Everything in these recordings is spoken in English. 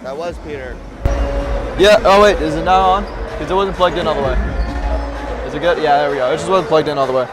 That was Peter. Yeah, oh wait, is it now on? Because it wasn't plugged in all the way. Is it good? Yeah, there we go. It just wasn't plugged in all the way.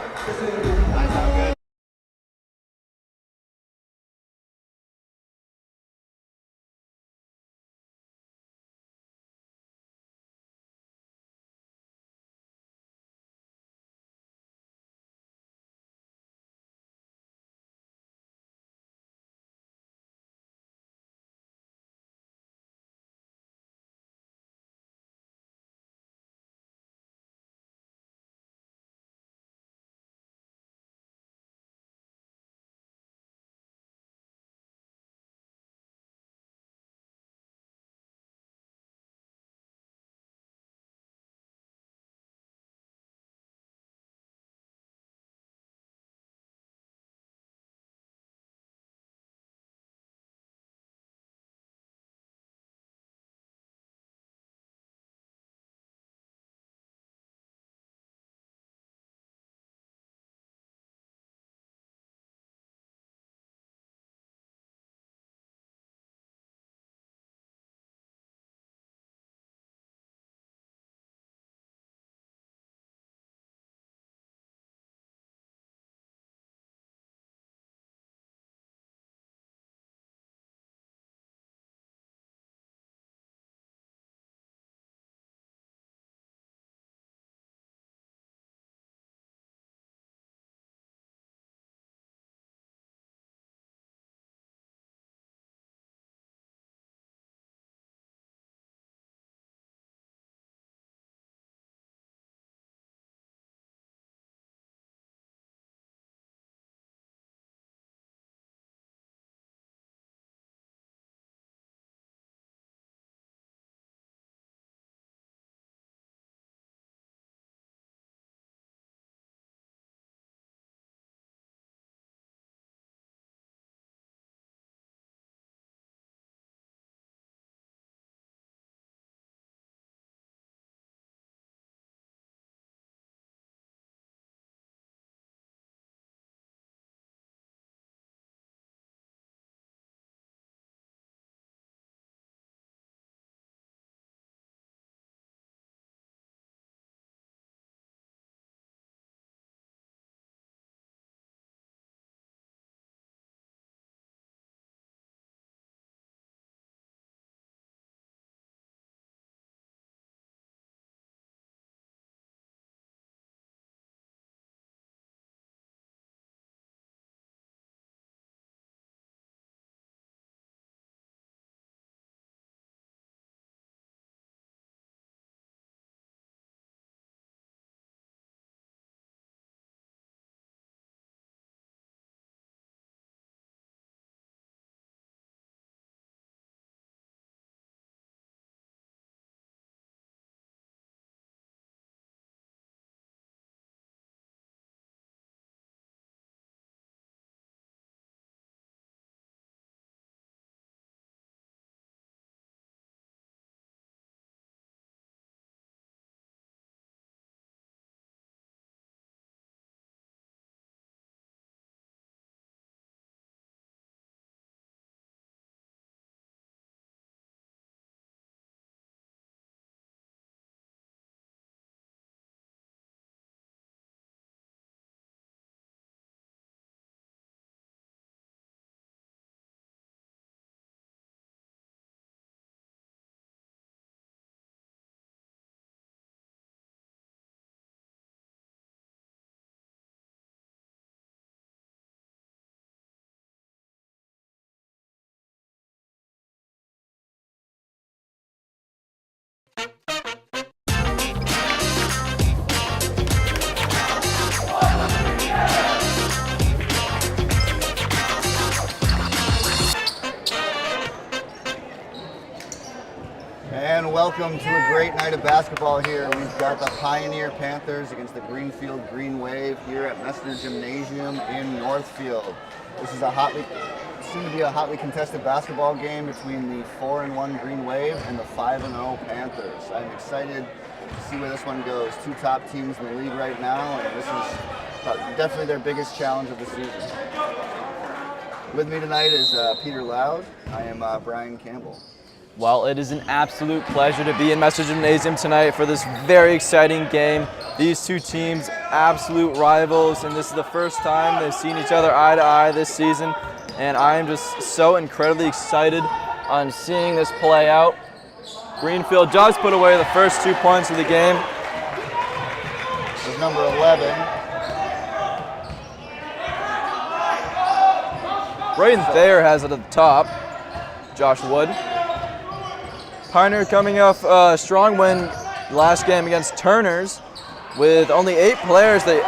And welcome to a great night of basketball here. We've got the Pioneer Panthers against the Greenfield Green Wave here at Messner Gymnasium in Northfield. This is soon to be a hotly contested basketball game between the 4-1 Green Wave and the 5-0 Panthers. I'm excited to see where this one goes. Two top teams in the league right now, and this is definitely their biggest challenge of the season. With me tonight is Peter Loud. I am Brian Campbell. Well, it is an absolute pleasure to be in Messenger Gymnasium tonight for this very exciting game. These two teams, absolute rivals, and this is the first time they've seen each other eye to eye this season. And I am just so incredibly excited on seeing this play out. Greenfield does put away the first 2 points of the game. This is number 11. Braden Thayer has it at the top. Josh Wood. Pioneer coming off a strong win last game against Turners. With only 8 players, they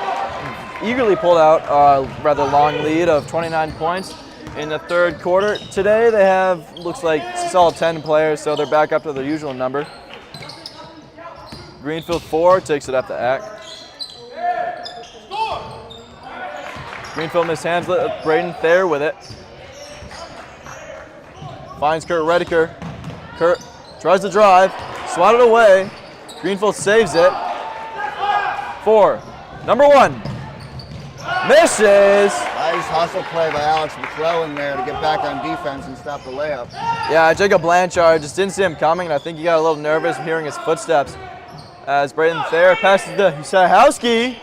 eagerly pulled out a rather long lead of 29 points in the third quarter. Today they have, looks like, solid 10 players, so they're back up to their usual number. Greenfield 4 takes it up to Ack. Greenfield mishands Braden Thayer with it. Finds Kurt Rediker. Kurt tries to drive, swatted away. Greenfield saves it. 4, number 1, misses. Nice hustle play by Alex McClellan there to get back on defense and stop the layup. Yeah, Jacob Blanchard just didn't see him coming, and I think he got a little nervous hearing his footsteps. As Braden Thayer passes to Sahowski,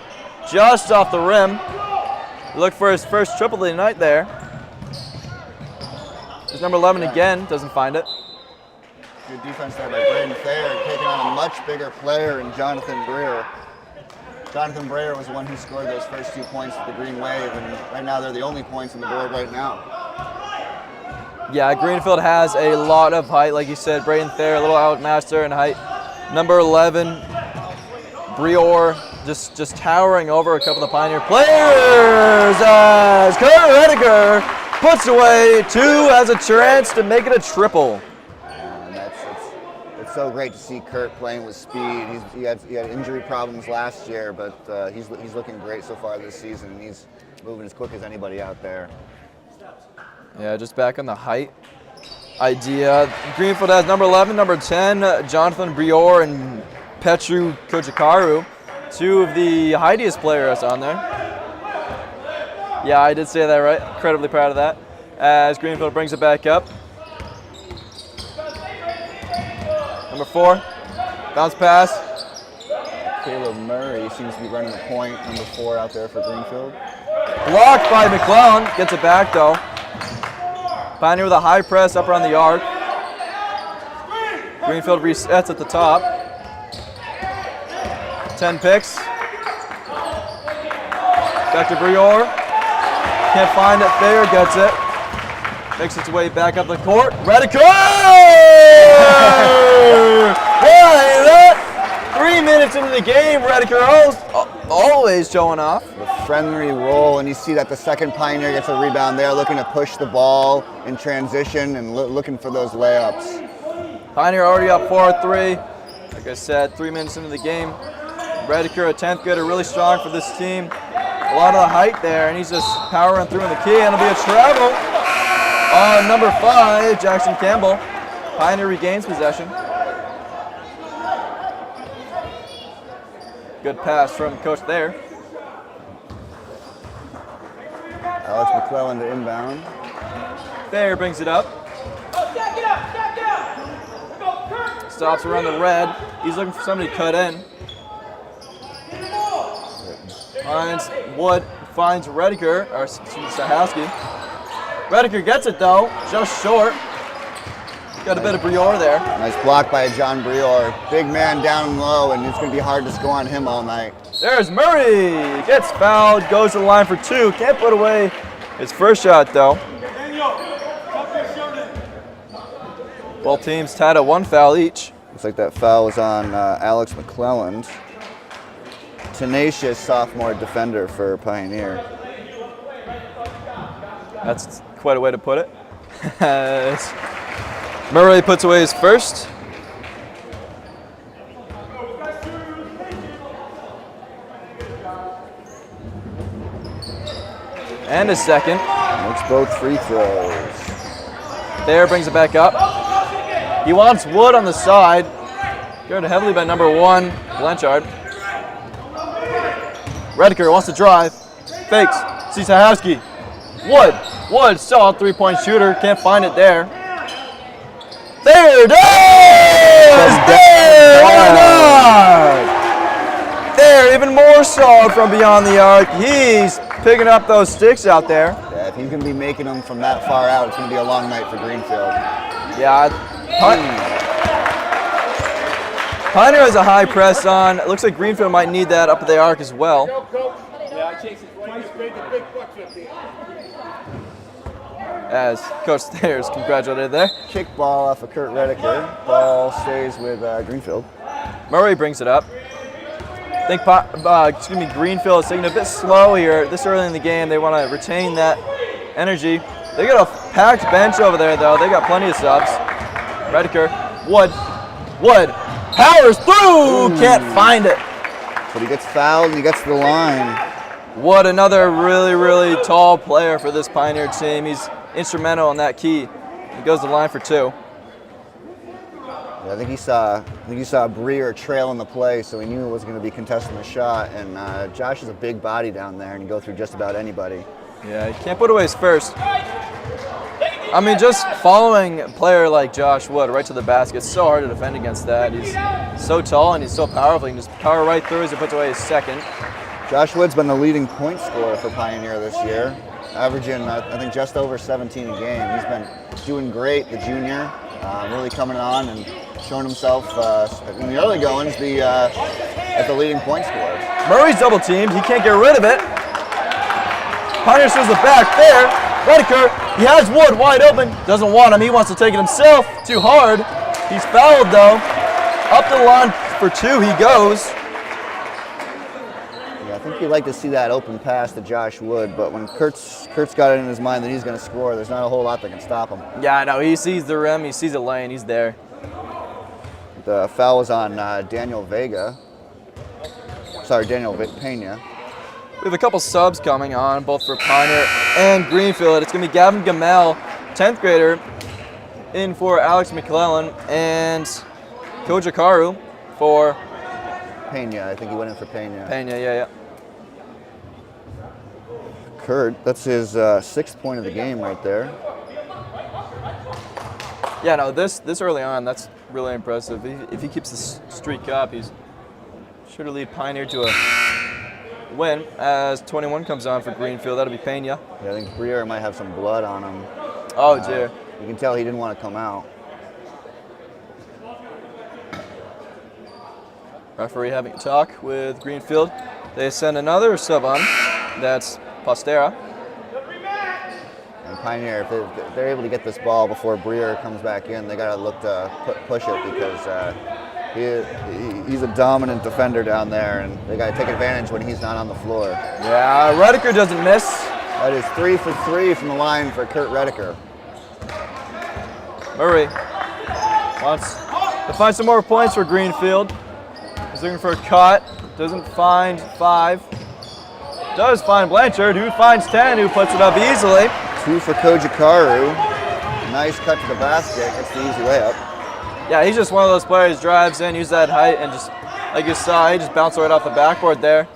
just off the rim. He looked for his first triple of the night there. There's number 11 again, doesn't find it. Good defense there by Braden Thayer, taking on a much bigger player in Jonathan Breer. Jonathan Breer was the one who scored those first 2 points for the Green Wave, and right now they're the only points on the board right now. Yeah, Greenfield has a lot of height, like you said. Braden Thayer, a little outmaster in height. Number 11, Breer, just towering over a couple of the Pioneer players as Kurt Rediker puts away 2, has a chance to make it a triple. It's so great to see Kurt playing with speed. He had injury problems last year, but he's looking great so far this season. He's moving as quick as anybody out there. Yeah, just back on the height idea. Greenfield has number 11, number 10, Jonathan Breer and Petru Kochikaru, 2 of the heightiest players on there. Yeah, I did say that right. Incredibly proud of that. As Greenfield brings it back up. Number 4, bounce pass. Caleb Murray seems to be running the point, number 4 out there for Greenfield. Blocked by McClellan, gets it back though. Pioneer with a high press up around the arc. Greenfield resets at the top. 10 picks. Back to Breer. Can't find it, Thayer gets it. Makes its way back up the court. Rediker! Why that? 3 minutes into the game, Rediker always showing off. The friendly roll, and you see that the second Pioneer gets a rebound there, looking to push the ball in transition and looking for those layups. Pioneer already up 4-3. Like I said, 3 minutes into the game. Rediker, a 10th grader, really strong for this team. A lot of the height there, and he's just powering through in the key, and it'll be a travel. Number 5, Jackson Campbell. Pioneer regains possession. Good pass from Coach there. Alex McClellan to inbound. Thayer brings it up. Stops around the red. He's looking for somebody to cut in. Finds Wood, finds Rediker, or Sahowski. Rediker gets it though, just short. Got a bit of Breer there. Nice block by John Breer. Big man down low, and it's going to be hard to score on him all night. There's Murray. Gets fouled, goes to the line for 2. Can't put away his first shot though. Both teams tied at 1 foul each. Looks like that foul was on Alex McClellan. Tenacious sophomore defender for Pioneer. That's quite a way to put it. Murray puts away his first. And his second. Makes both free throws. Thayer brings it back up. He wants Wood on the side. Guarded heavily by number 1, Blanchard. Rediker wants to drive. Fakes. Sees Sahowski. Wood, solid 3-point shooter. Can't find it there. There it is! There! Why not? There, even more solid from beyond the arc. He's picking up those sticks out there. Yeah, if he's going to be making them from that far out, it's going to be a long night for Greenfield. Yeah. Pioneer has a high press on. It looks like Greenfield might need that up at the arc as well. As Coach Thayer's congratulated there. Kick ball off of Kurt Redeker. Ball stays with Greenfield. Murray brings it up. I think Greenfield is taking it a bit slow here this early in the game. They want to retain that energy. They got a packed bench over there, though. They got plenty of subs. Redeker, Wood, powers through, can't find it. But he gets fouled and he gets to the line. Wood, another really, really tall player for this Pioneer team. He's instrumental in that key. He goes to the line for 2. Yeah, I think he saw Breer trailing the play, so he knew it was going to be contesting the shot. And Josh is a big body down there, and he go through just about anybody. Yeah, he can't put away his first. I mean, just following a player like Josh Wood right to the basket, it's so hard to defend against that. He's so tall and he's so powerful. He can just power right through as he puts away his second. Josh Wood's been the leading point scorer for Pioneer this year, averaging, I think, just over 17 a game. He's been doing great, the junior, really coming on and showing himself in the early goings as the leading point scorer. Murray's double teamed. He can't get rid of it. Pioneer shows the back there. Redeker, he has Wood wide open. Doesn't want him. He wants to take it himself. Too hard. He's fouled, though. Up the line for 2 he goes. I think you'd like to see that open pass to Josh Wood, but when Kurt's got it in his mind that he's going to score, there's not a whole lot that can stop him. Yeah, I know. He sees the rim. He sees the lane. He's there. The foul was on Daniel Pena. We have a couple subs coming on, both for Pioneer and Greenfield. It's going to be Gavin Gamel, 10th grader, in for Alex McClellan, and Kojakaru for Pena. I think he went in for Pena. Yeah. Kurt, that's his 6th point of the game right there. Yeah, no, this early on, that's really impressive. If he keeps this streak up, he's sure to lead Pioneer to a win. As 21 comes on for Greenfield, that'll be Pena. Yeah, I think Breer might have some blood on him. Oh, dear. You can tell he didn't want to come out. Referee having a talk with Greenfield. They send another sub on. That's Postera. And Pioneer, if they're able to get this ball before Breer comes back in, they got to look to push it because he's a dominant defender down there, and they got to take advantage when he's not on the floor. Yeah, Redeker doesn't miss. That is 3 for 3 from the line for Kurt Redeker. Murray wants to find some more points for Greenfield. He's looking for a cut. Doesn't find 5. Does find Blanchard, who finds 10, who puts it up easily. 2 for Kojakaru. Nice cut to the basket. Gets the easy layup. Yeah, he's just one of those players, drives in, uses that height, and just, like you saw, he just bounced right off the backboard there.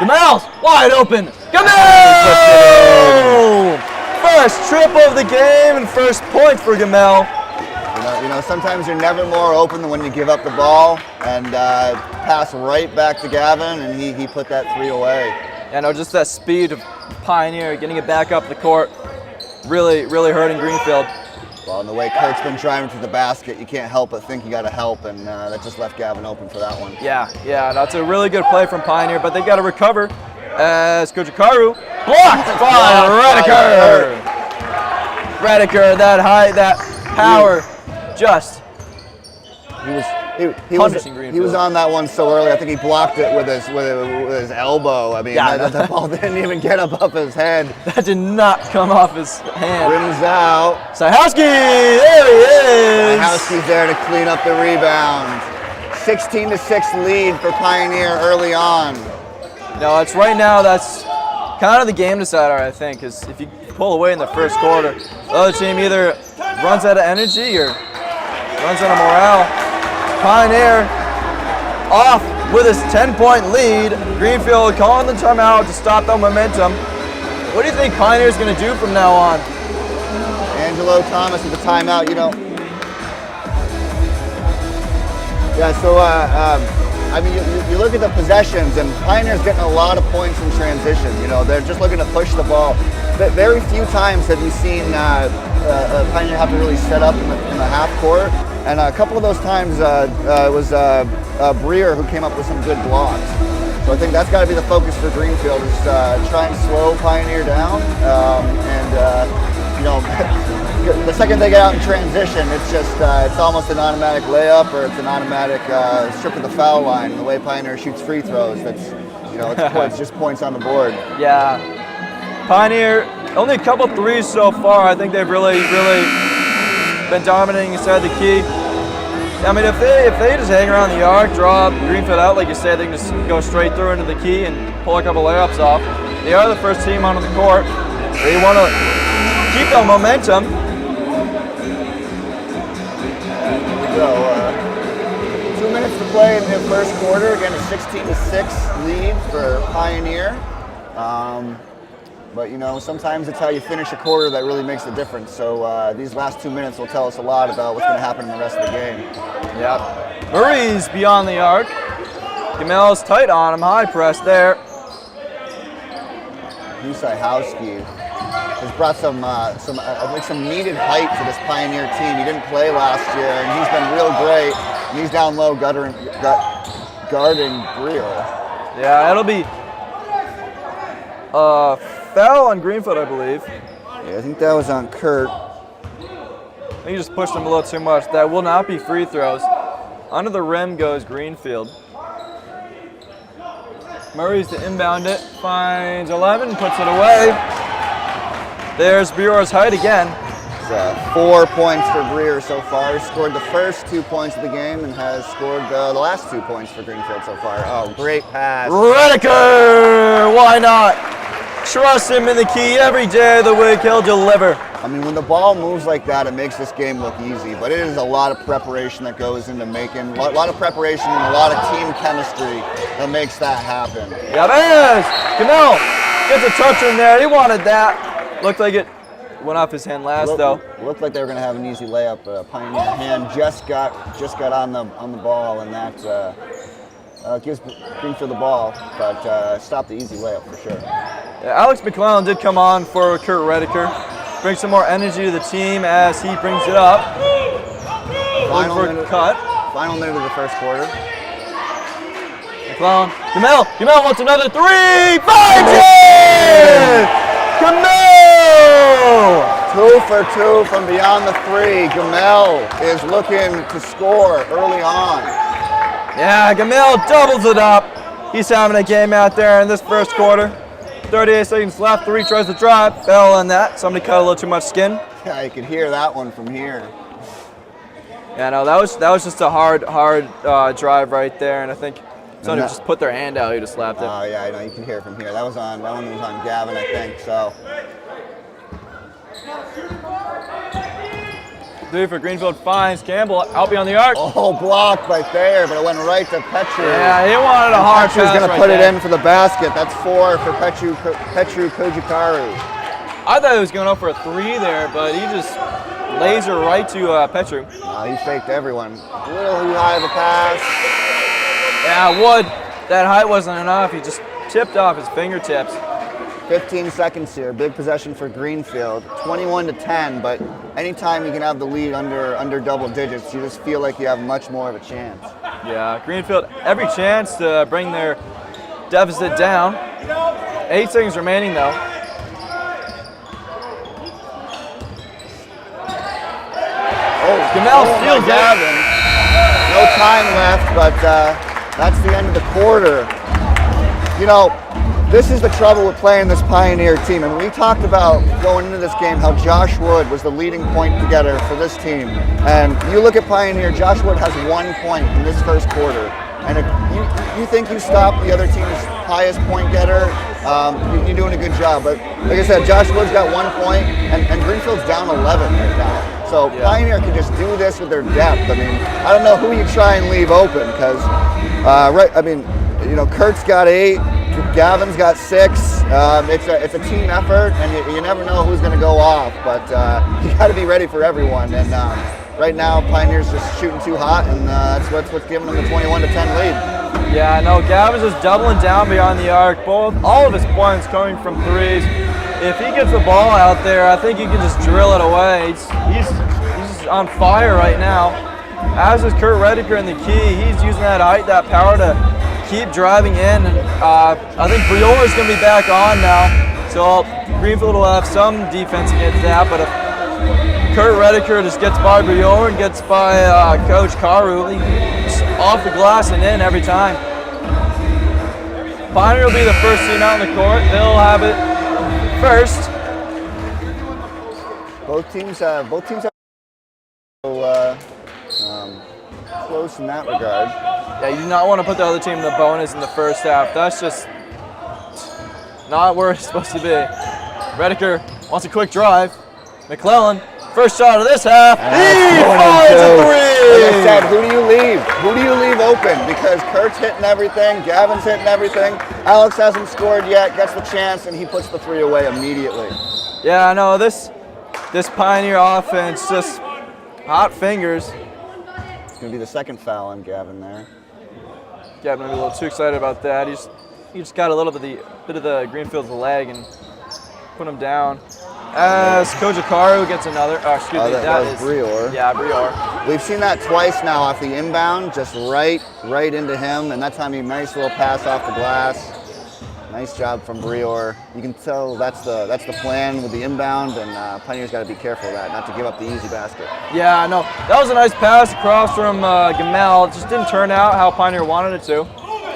Gamel's wide open. Gamel! First trip of the game and first point for Gamel. You know, sometimes you're never more open than when you give up the ball, and pass right back to Gavin, and he put that 3 away. Yeah, no, just that speed of Pioneer, getting it back up the court, really, really hurting Greenfield. Well, and the way Kurt's been driving to the basket, you can't help but think you got to help, and that just left Gavin open for that one. Yeah, that's a really good play from Pioneer, but they've got to recover as Kojakaru blocked by Redeker. Redeker, that height, that power, just He was on that one so early. I think he blocked it with his elbow. I mean, that ball didn't even get above his head. That did not come off his hand. Rims out. Sajowski, there he is. Sajowski's there to clean up the rebound. 16-6 lead for Pioneer early on. No, it's right now. That's kind of the game decider, I think, because if you pull away in the first quarter, the other team either runs out of energy or runs out of morale. Pioneer off with his 10-point lead. Greenfield calling the timeout to stop the momentum. What do you think Pioneer's going to do from now on? Angelo Thomas with the timeout. You know, Yeah, so I mean, you look at the possessions, and Pioneer's getting a lot of points in transition. You know, they're just looking to push the ball. But very few times have we seen Pioneer have to really set up in the half court. And a couple of those times it was Breer who came up with some good blocks. So I think that's got to be the focus for Greenfield, is try and slow Pioneer down. You know, the second they get out in transition, it's almost an automatic layup, or it's an automatic strip of the foul line. The way Pioneer shoots free throws, it's just points on the board. Yeah, Pioneer only a couple threes so far. I think they've really been dominating inside the key. I mean, if they just hang around the arc, draw Greenfield out, like you said, they can just go straight through into the key and pull a couple layups off. They are the first team onto the court. They want to keep the momentum. So, 2 minutes to play in the first quarter. Again, a 16-6 lead for Pioneer. But you know, sometimes it's how you finish a quarter that really makes the difference. So these last 2 minutes will tell us a lot about what's going to happen in the rest of the game. Yep. Murray's beyond the arc. Gamel's tight on him, high press there. Usajowski has brought some needed height to this Pioneer team. He didn't play last year, and he's been real great. And he's down low guarding Breer. Yeah, it'll be foul on Greenfield, I believe. Yeah, I think that was on Kurt. He just pushed him a little too much. That will not be free throws. Under the rim goes Greenfield. Murray's to inbound it, finds 11, puts it away. There's Breer's height again. It's 4 points for Breer so far. Scored the first 2 points of the game and has scored the last 2 points for Greenfield so far. Oh, great pass. Redeker! Why not? Trust him in the key every day of the week. He'll deliver. I mean, when the ball moves like that, it makes this game look easy, but it is a lot of preparation that goes into making, a lot of preparation and a lot of team chemistry that makes that happen. Yeah, there is! Gamel gets a touch in there. He wanted that. Looked like it went off his hand last, though. Looked like they were going to have an easy layup. Pioneer hand just got on the ball, and that gives Greenfield the ball, but stopped the easy layup for sure. Yeah, Alex McClellan did come on for Kurt Redeker. Bring some more energy to the team as he brings it up. Final minute of the first quarter. McClellan. Gamel wants another three. Finds it! Gamel! 2 for 2 from beyond the three. Gamel is looking to score early on. Yeah, Gamel doubles it up. He's having a game out there in this first quarter. 38 seconds left. Three tries to drive. Fell on that. Somebody cut a little too much skin. Yeah, you could hear that one from here. Yeah, no, that was just a hard drive right there, and I think somebody just put their hand out. He just slapped it. Oh yeah, I know. You can hear it from here. That one was on Gavin, I think. So. Three for Greenfield finds Campbell out beyond the arc. Oh, blocked by Thayer, but it went right to Petru. Yeah, he wanted a hard pass. Petru's going to put it in for the basket. That's 4 for Petru Kojikaru. I thought he was going up for a three there, but he just laser right to Petru. He faked everyone. A little too high of a pass. Yeah, Wood. That height wasn't enough. He just tipped off his fingertips. 15 seconds here. Big possession for Greenfield. 21-10, but anytime you can have the lead under double digits, you just feel like you have much more of a chance. Yeah, Greenfield, every chance to bring their deficit down. 8 seconds remaining, though. Gamel steals Gavin. No time left, but that's the end of the quarter. You know, this is the trouble with playing this Pioneer team. And we talked about going into this game how Josh Wood was the leading point getter for this team. And you look at Pioneer, Josh Wood has 1 point in this first quarter. And if you think you stop the other team's highest point getter, you're doing a good job. But like I said, Josh Wood's got 1 point, and Greenfield's down 11 right now. So Pioneer can just do this with their depth. I mean, I don't know who you try and leave open because, Kurt's got 8. Gavin's got 6. It's a team effort, and you never know who's going to go off. But you got to be ready for everyone. And right now Pioneer's just shooting too hot, and that's what's giving them the 21-10 lead. Yeah, no, Gavin's just doubling down beyond the arc. All of his points coming from threes. If he gets the ball out there, I think he can just drill it away. He's just on fire right now. As is Kurt Redeker in the key. He's using that height, that power to keep driving in. And I think Brior is going to be back on now. So Greenfield will have some defense against that. But if Kurt Redeker just gets by Brior and gets by Coach Karu, he's off the glass and in every time. Pioneer will be the first team out on the court. They'll have it first. Both teams have close in that regard. Yeah, you do not want to put the other team in the bonus in the first half. That's just not where it's supposed to be. Redeker wants a quick drive. McClellan, first shot of this half. He finds a three! Like I said, who do you leave? Who do you leave open? Because Kurt's hitting everything, Gavin's hitting everything. Alex hasn't scored yet, gets the chance, and he puts the three away immediately. Yeah, I know this Pioneer offense, just hot fingers. It's going to be the second foul on Gavin there. Gavin maybe a little too excited about that. He just got a little bit of the Greenfield's leg and put him down. As Coach Akaru gets another. Oh, excuse me. That was Brior. Yeah, Brior. We've seen that twice now off the inbound, just right into him, and that time he nice little pass off the glass. Nice job from Brior. You can tell that's the plan with the inbound, and Pioneer's got to be careful of that, not to give up the easy basket. Yeah, no, that was a nice pass across from Gamel. It just didn't turn out how Pioneer wanted it to.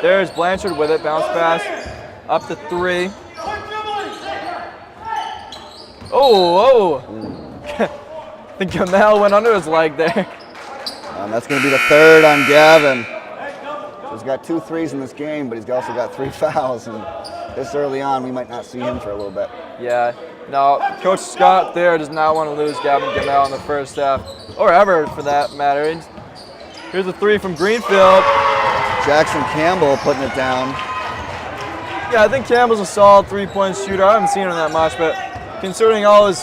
There's Blanchard with it, bounce pass, up to three. Oh! I think Gamel went under his leg there. That's going to be the third on Gavin. He's got 2 threes in this game, but he's also got 3 fouls, and this early on, we might not see him for a little bit. Yeah, no, Coach Scott there does not want to lose Gavin Gamel in the first half, or ever for that matter. Here's a 3 from Greenfield. Jackson Campbell putting it down. Yeah, I think Campbell's a solid 3-point shooter. I haven't seen him that much, but considering all his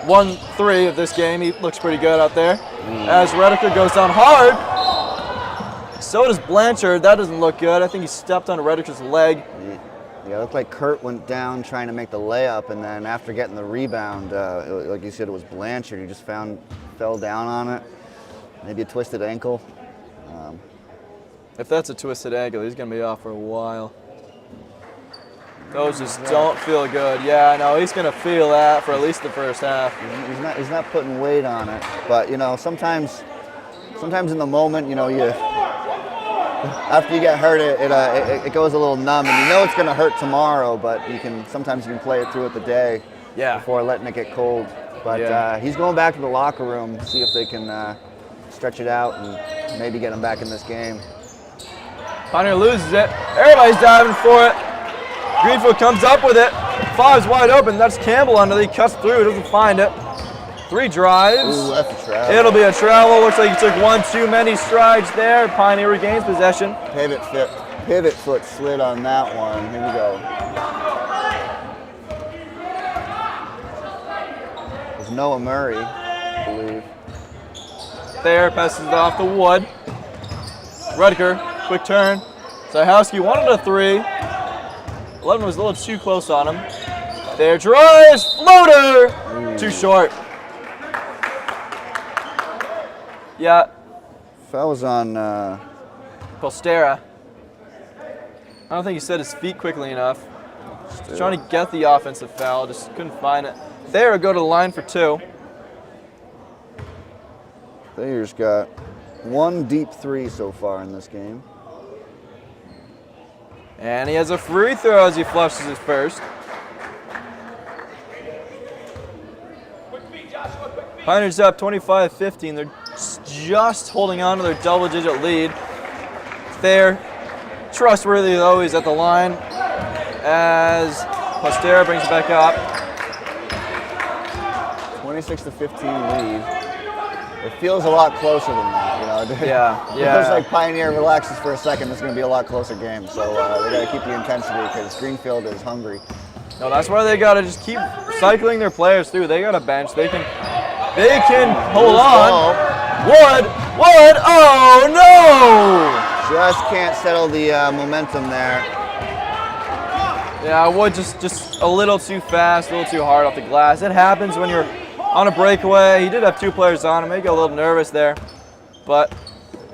1-3 of this game, he looks pretty good out there. As Redeker goes down hard. So does Blanchard. That doesn't look good. I think he stepped on Redeker's leg. Yeah, it looked like Kurt went down trying to make the layup, and then after getting the rebound, like you said, it was Blanchard. He just fell down on it. Maybe a twisted ankle. If that's a twisted ankle, he's going to be off for a while. Those just don't feel good. Yeah, no, he's going to feel that for at least the first half. He's not putting weight on it, but you know, sometimes in the moment, you know, after you get hurt, it goes a little numb, and you know it's going to hurt tomorrow, but sometimes you can play it through it the day before letting it get cold. But he's going back to the locker room to see if they can stretch it out and maybe get him back in this game. Pioneer loses it. Everybody's diving for it. Greenfield comes up with it. 5's wide open. That's Campbell under. He cuts through. Doesn't find it. 3 drives. Ooh, that's a travel. It'll be a travel. Looks like he took 1 too many strides there. Pioneer regains possession. Pivot foot slid on that one. Here we go. There's Noah Murray, I believe. There, passes it off to Wood. Redeker, quick turn. Zahowski wanted a 3. 11 was a little too close on him. There, drives, floater! Too short. Yeah. Foul was on Postera. I don't think he set his feet quickly enough. He's trying to get the offensive foul, just couldn't find it. Thayer go to the line for 2. Thayer's got 1 deep 3 so far in this game. And he has a free throw as he flushes his first. Pioneers up 25-15. They're just holding on to their double-digit lead. Thayer, trustworthy though, he's at the line as Postera brings it back up. 26-15 lead. It feels a lot closer than that, you know. Yeah. It feels like Pioneer relaxes for a second. It's going to be a lot closer game. So they got to keep the intensity because Greenfield is hungry. No, that's why they got to just keep cycling their players through. They got a bench. They can hold on. Wood, oh no! Just can't settle the momentum there. Yeah, Wood just a little too fast, a little too hard off the glass. It happens when you're on a breakaway. He did have 2 players on him, maybe a little nervous there. But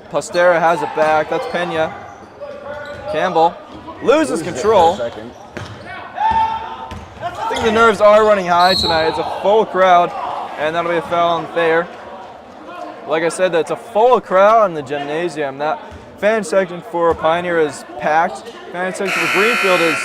Postera has it back. That's Pena. Campbell loses control. I think the nerves are running high tonight. It's a full crowd, and that'll be a foul on Thayer. Like I said, it's a full crowd in the gymnasium. That fan section for Pioneer is packed. Fan section for Greenfield is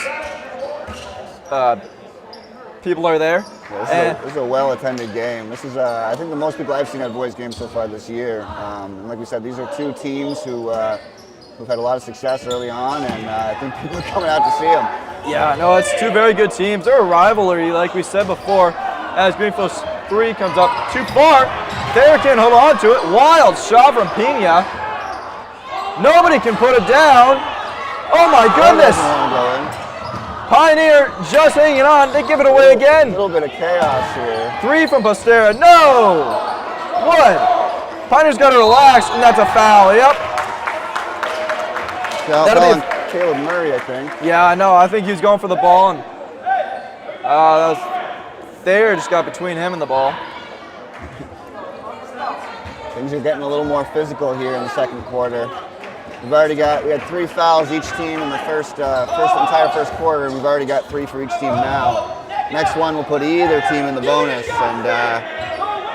people are there. Yeah, this is a well-attended game. This is, I think, the most people I've seen at boys' games so far this year. And like we said, these are 2 teams who've had a lot of success early on, and I think people are coming out to see them. Yeah, no, it's 2 very good teams. They're a rivalry, like we said before. As Greenfield's 3 comes up too far, Thayer can't hold on to it. Wild shot from Pena. Nobody can put it down. Oh my goodness! Pioneer just hanging on. They give it away again. A little bit of chaos here. 3 from Postera. No! Wood. Pioneer's got to relax, and that's a foul. Yep. That'll be Caleb Murray, I think. Yeah, I know. I think he was going for the ball, and that was Thayer just got between him and the ball. Things are getting a little more physical here in the second quarter. We had 3 fouls each team in the entire first quarter, and we've already got 3 for each team now. Next one will put either team in the bonus, and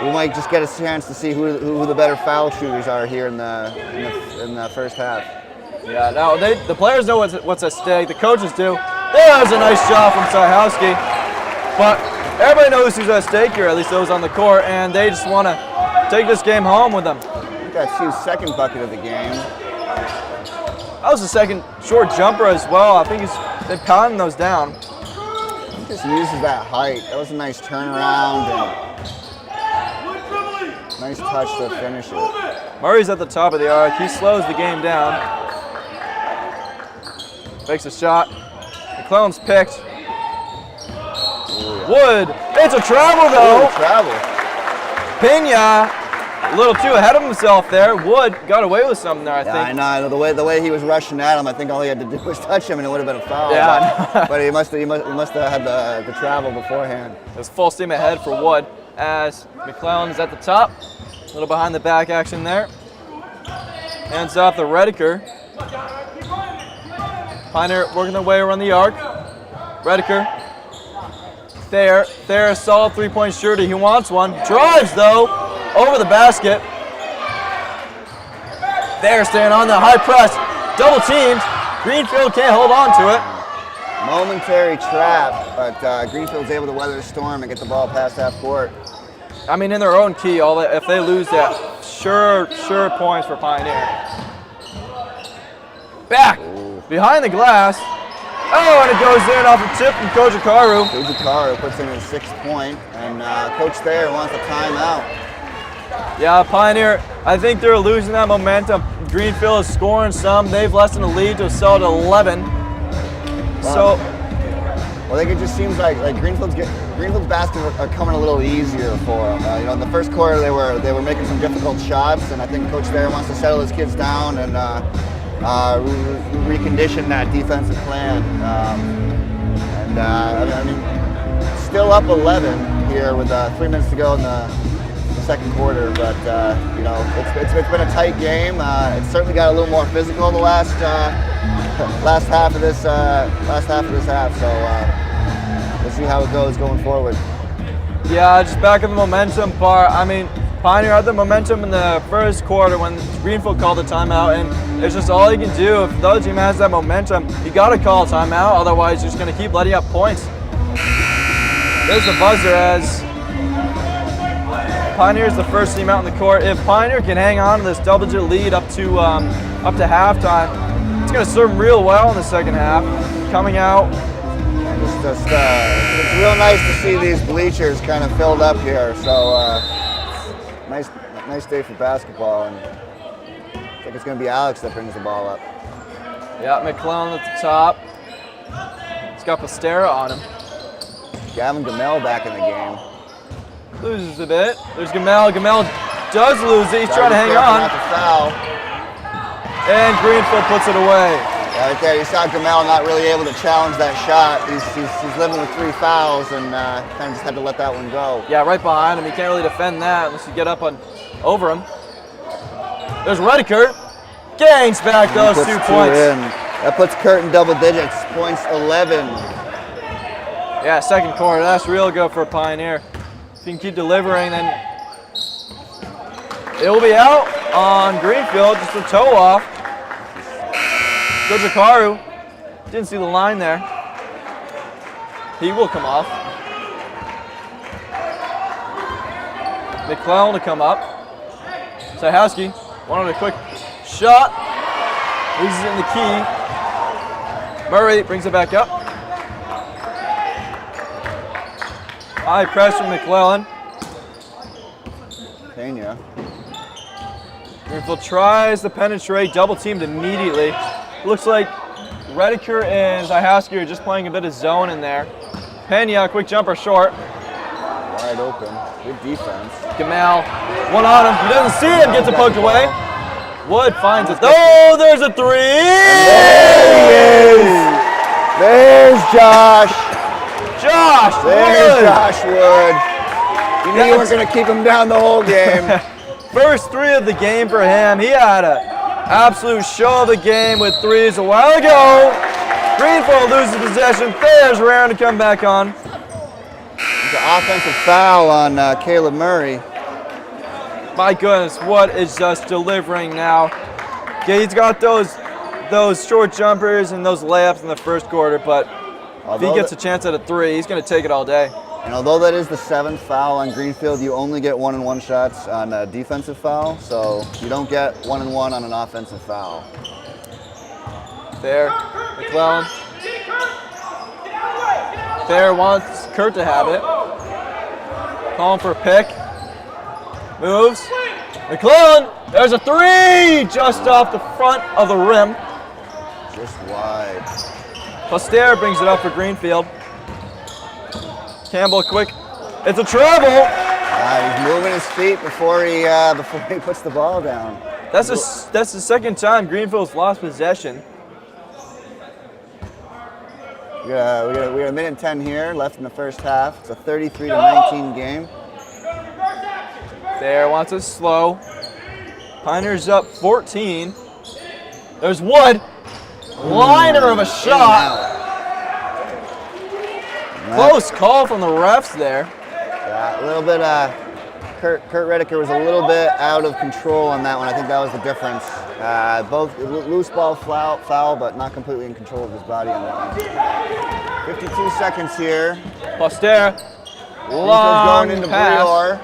we might just get a chance to see who the better foul shooters are here in the first half. Yeah, now the players know what's at stake. The coaches do. There's a nice shot from Sajowski, but everybody knows who's at stake here. At least those on the court, and they just want to take this game home with them. I think that's Hugh's second bucket of the game. That was the second short jumper as well. I think they're pounding those down. He just uses that height. That was a nice turnaround and nice touch to finish it. Murray's at the top of the arc. He slows the game down. Makes a shot. McClellan's picked. Ooh, yeah. Wood. It's a travel though. Ooh, travel. Pena. A little too ahead of himself there. Wood got away with something there, I think. I know. The way he was rushing at him, I think all he had to do was touch him, and it would have been a foul. Yeah. But he must have had the travel beforehand. It was full steam ahead for Wood as McClellan's at the top. A little behind the back action there. Hands off the Rediker. Pioneer working their way around the arc. Rediker. Thayer, a solid 3-point shooter. He wants one. Drives though. Over the basket. They're staying on the high press. Double teamed. Greenfield can't hold on to it. Momentary trap, but Greenfield's able to weather the storm and get the ball past half court. I mean, in their own key, if they lose that, sure points for Pioneer. Back. Ooh. Behind the glass. Oh, and it goes in off the tip from Coach Akaru. Coach Akaru puts in his 6th point, and Coach Thayer wants a timeout. Yeah, Pioneer, I think they're losing that momentum. Greenfield is scoring some. They've lessened the lead to a solid 11. Well, it just seems like Greenfield's baskets are coming a little easier for them. In the first quarter they were making some difficult shots, and I think Coach Thayer wants to settle his kids down and recondition that defensive plan. I mean, still up 11 here with 3 minutes to go in the second quarter, but it's been a tight game. It's certainly got a little more physical in the last half of this half. So we'll see how it goes going forward. Yeah, just back in the momentum part. I mean, Pioneer had the momentum in the first quarter when Greenfield called the timeout, and it's just all you can do. If the other team has that momentum, you got to call a timeout. Otherwise, you're just going to keep letting up points. There's the buzzer as Pioneer's the first team out on the court. If Pioneer can hang on to this double-digit lead up to halftime, it's going to serve them real well in the second half. Coming out. It's real nice to see these bleachers kind of filled up here. So nice day for basketball, and I think it's going to be Alex that brings the ball up. Yeah, McClellan at the top. He's got Postera on him. Gavin Gamel back in the game. Loses a bit. There's Gamel. Gamel does lose it. He's trying to hang on. Not to foul. And Greenfield puts it away. Right there, you saw Gamal not really able to challenge that shot. He's living with 3 fouls and kind of just had to let that one go. Yeah, right behind him. He can't really defend that unless you get up over him. There's Rediker. Gains back those 2 points. That puts Kurt in double digits, points 11. Yeah, second quarter. That's real good for Pioneer. If you can keep delivering, then it will be out on Greenfield. Just a toe off. Gojikaru. Didn't see the line there. He will come off. McClellan to come up. Sahowski wanted a quick shot. Loses it in the key. Murray brings it back up. High press from McClellan. Pena. Greenfield tries to penetrate, double teamed immediately. Looks like Rediker and Zahowski are just playing a bit of zone in there. Pena, quick jumper short. Wide open. Good defense. Gamal, one on him. He doesn't see him, gets it poked away. Wood finds it. Oh, there's a 3! There he is! There's Josh. Josh There's Wood. Josh Wood. You knew you weren't going to keep him down the whole game. First 3 of the game for him. He had an absolute show of the game with 3s a while ago. Greenfield loses possession. There's Raren to come back on. It's an offensive foul on Caleb Murray. My goodness, Wood is just delivering now. Okay, he's got those short jumpers and those layups in the first quarter, but if he gets a chance at a 3, he's going to take it all day. And although that is the 7th foul on Greenfield, you only get 1-and-1 shots on a defensive foul, so you don't get 1-and-1 on an offensive foul. There, McClellan. There wants Kurt to have it. Calling for a pick. Moves. McClellan, there's a 3! Just off the front of the rim. Just wide. Poster brings it up for Greenfield. Campbell quick. It's a travel. He's moving his feet before he puts the ball down. That's the second time Greenfield's lost possession. We got a minute and 10 here left in the first half. It's a 33-19 game. There wants it slow. Pioneers up 14. There's Wood. Liner of a shot. Close call from the refs there. Yeah, a little bit. Kurt Rediker was a little bit out of control on that one. I think that was the difference. Both loose ball foul, but not completely in control of his body on that one. 52 seconds here. Poster. Long going into pass. Brior.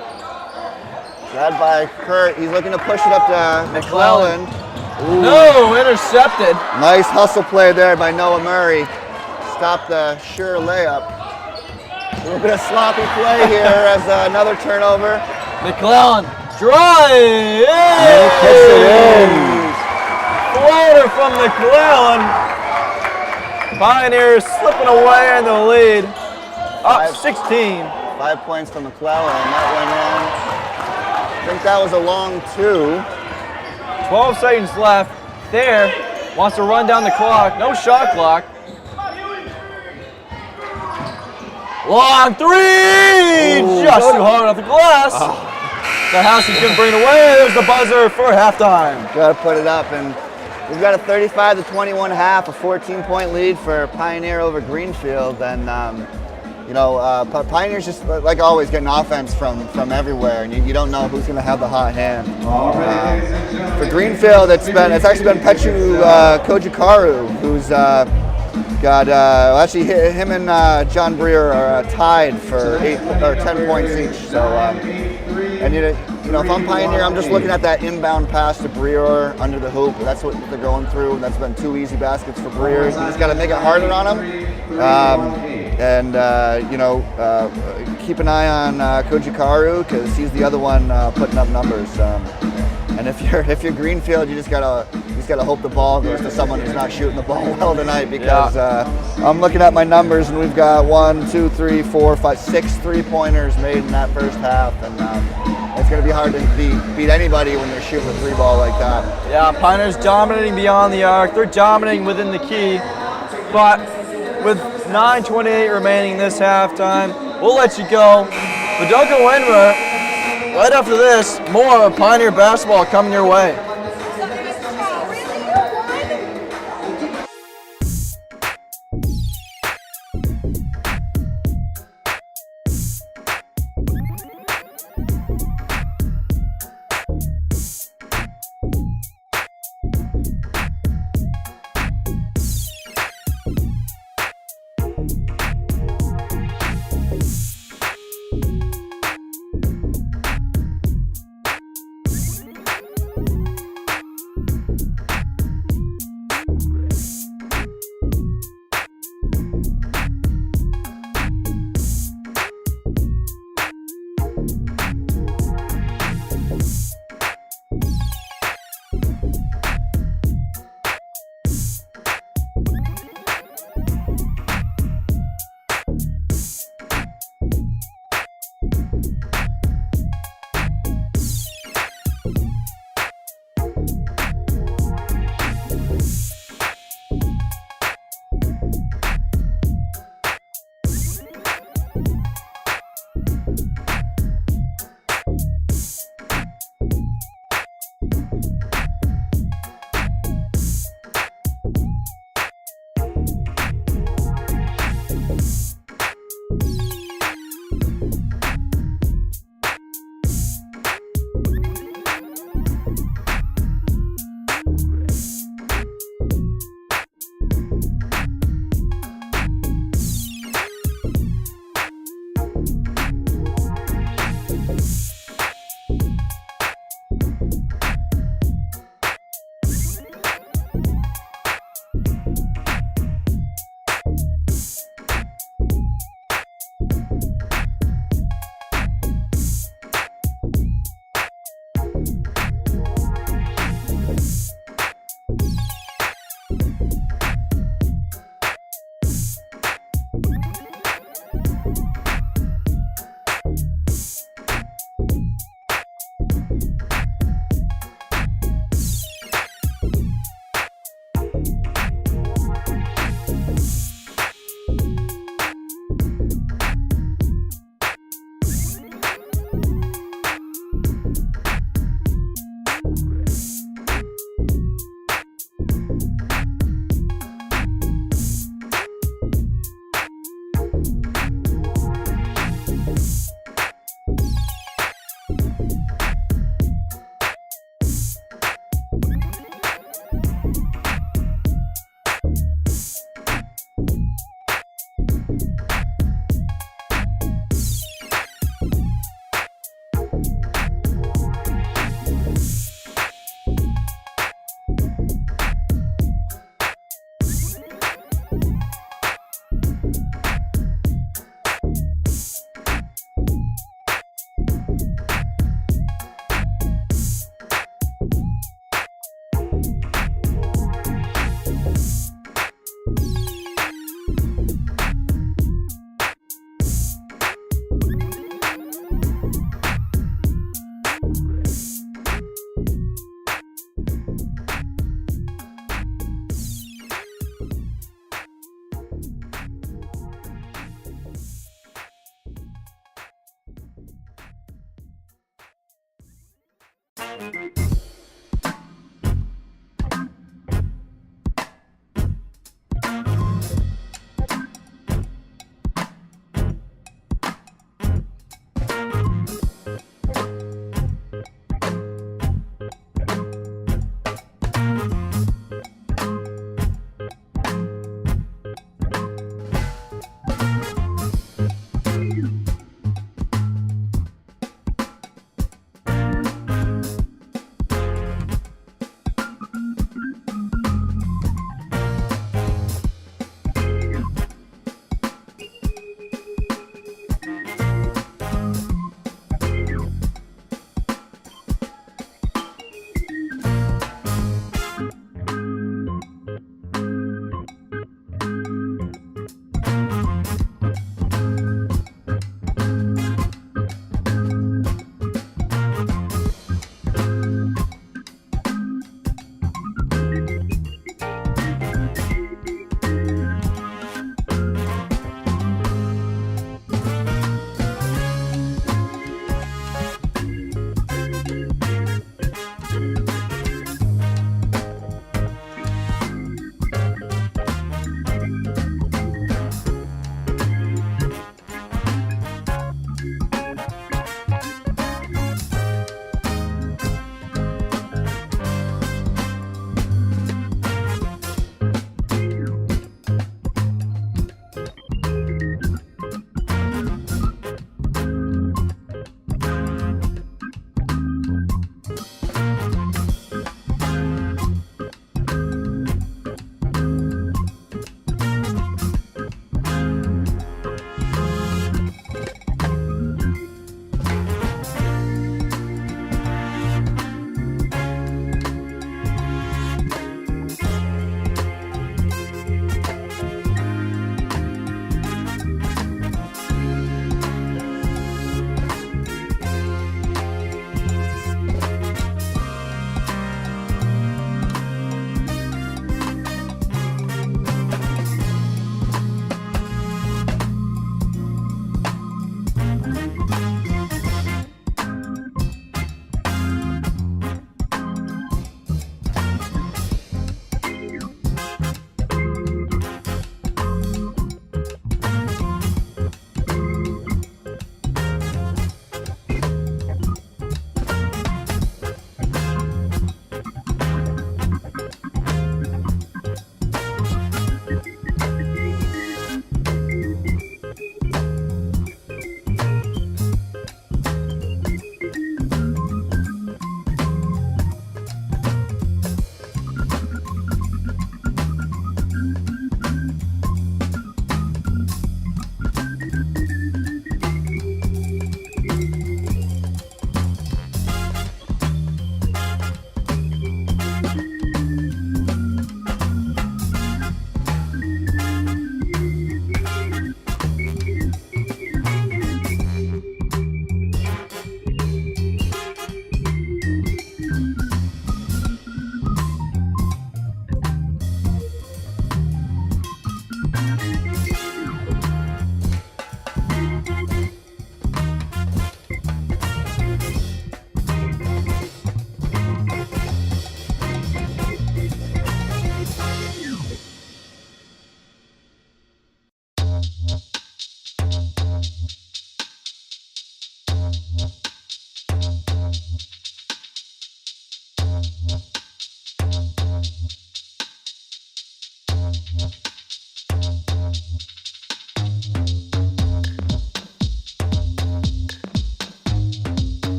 Grabbed by Kurt. He's looking to push it up to McClellan. No, intercepted. Nice hustle play there by Noah Murray. Stopped the sure layup. A little bit of sloppy play here as another turnover. McClellan drive. Kicks it in. Floater from McClellan. Pioneers slipping away in the lead. Up 16. 5 points from McClellan. That went in. I think that was a long 2. 12 seconds left. There wants to run down the clock. No shot clock. Long 3! Just too hard off the glass. The house is going to bring it away. There's the buzzer for halftime. Got to put it up, and we've got a 35-21 half, a 14-point lead for Pioneer over Greenfield, and Pioneer's just like always getting offense from everywhere, and you don't know who's going to have the hot hand. For Greenfield, it's actually been Pechu Kojikaru who's actually him and John Brier are tied for 10 points each. So, if I'm Pioneer, I'm just looking at that inbound pass to Brier under the hoop. That's what they're going through. That's been 2 easy baskets for Brier. You just got to make it harder on him, keep an eye on Kojikaru because he's the other one putting up numbers. And if you're Greenfield, you just gotta hope the ball goes to someone who's not shooting the ball well tonight because I'm looking at my numbers and we've got 1, 2, 3, 4, 5, 6 3-pointers made in that first half, and it's going to be hard to beat anybody when they're shooting a 3-ball like that. Yeah, Pioneers dominating beyond the arc. They're dominating within the key. But with 9:28 remaining this halftime, we'll let you go. But don't go anywhere. Right after this, more of Pioneer basketball coming your way.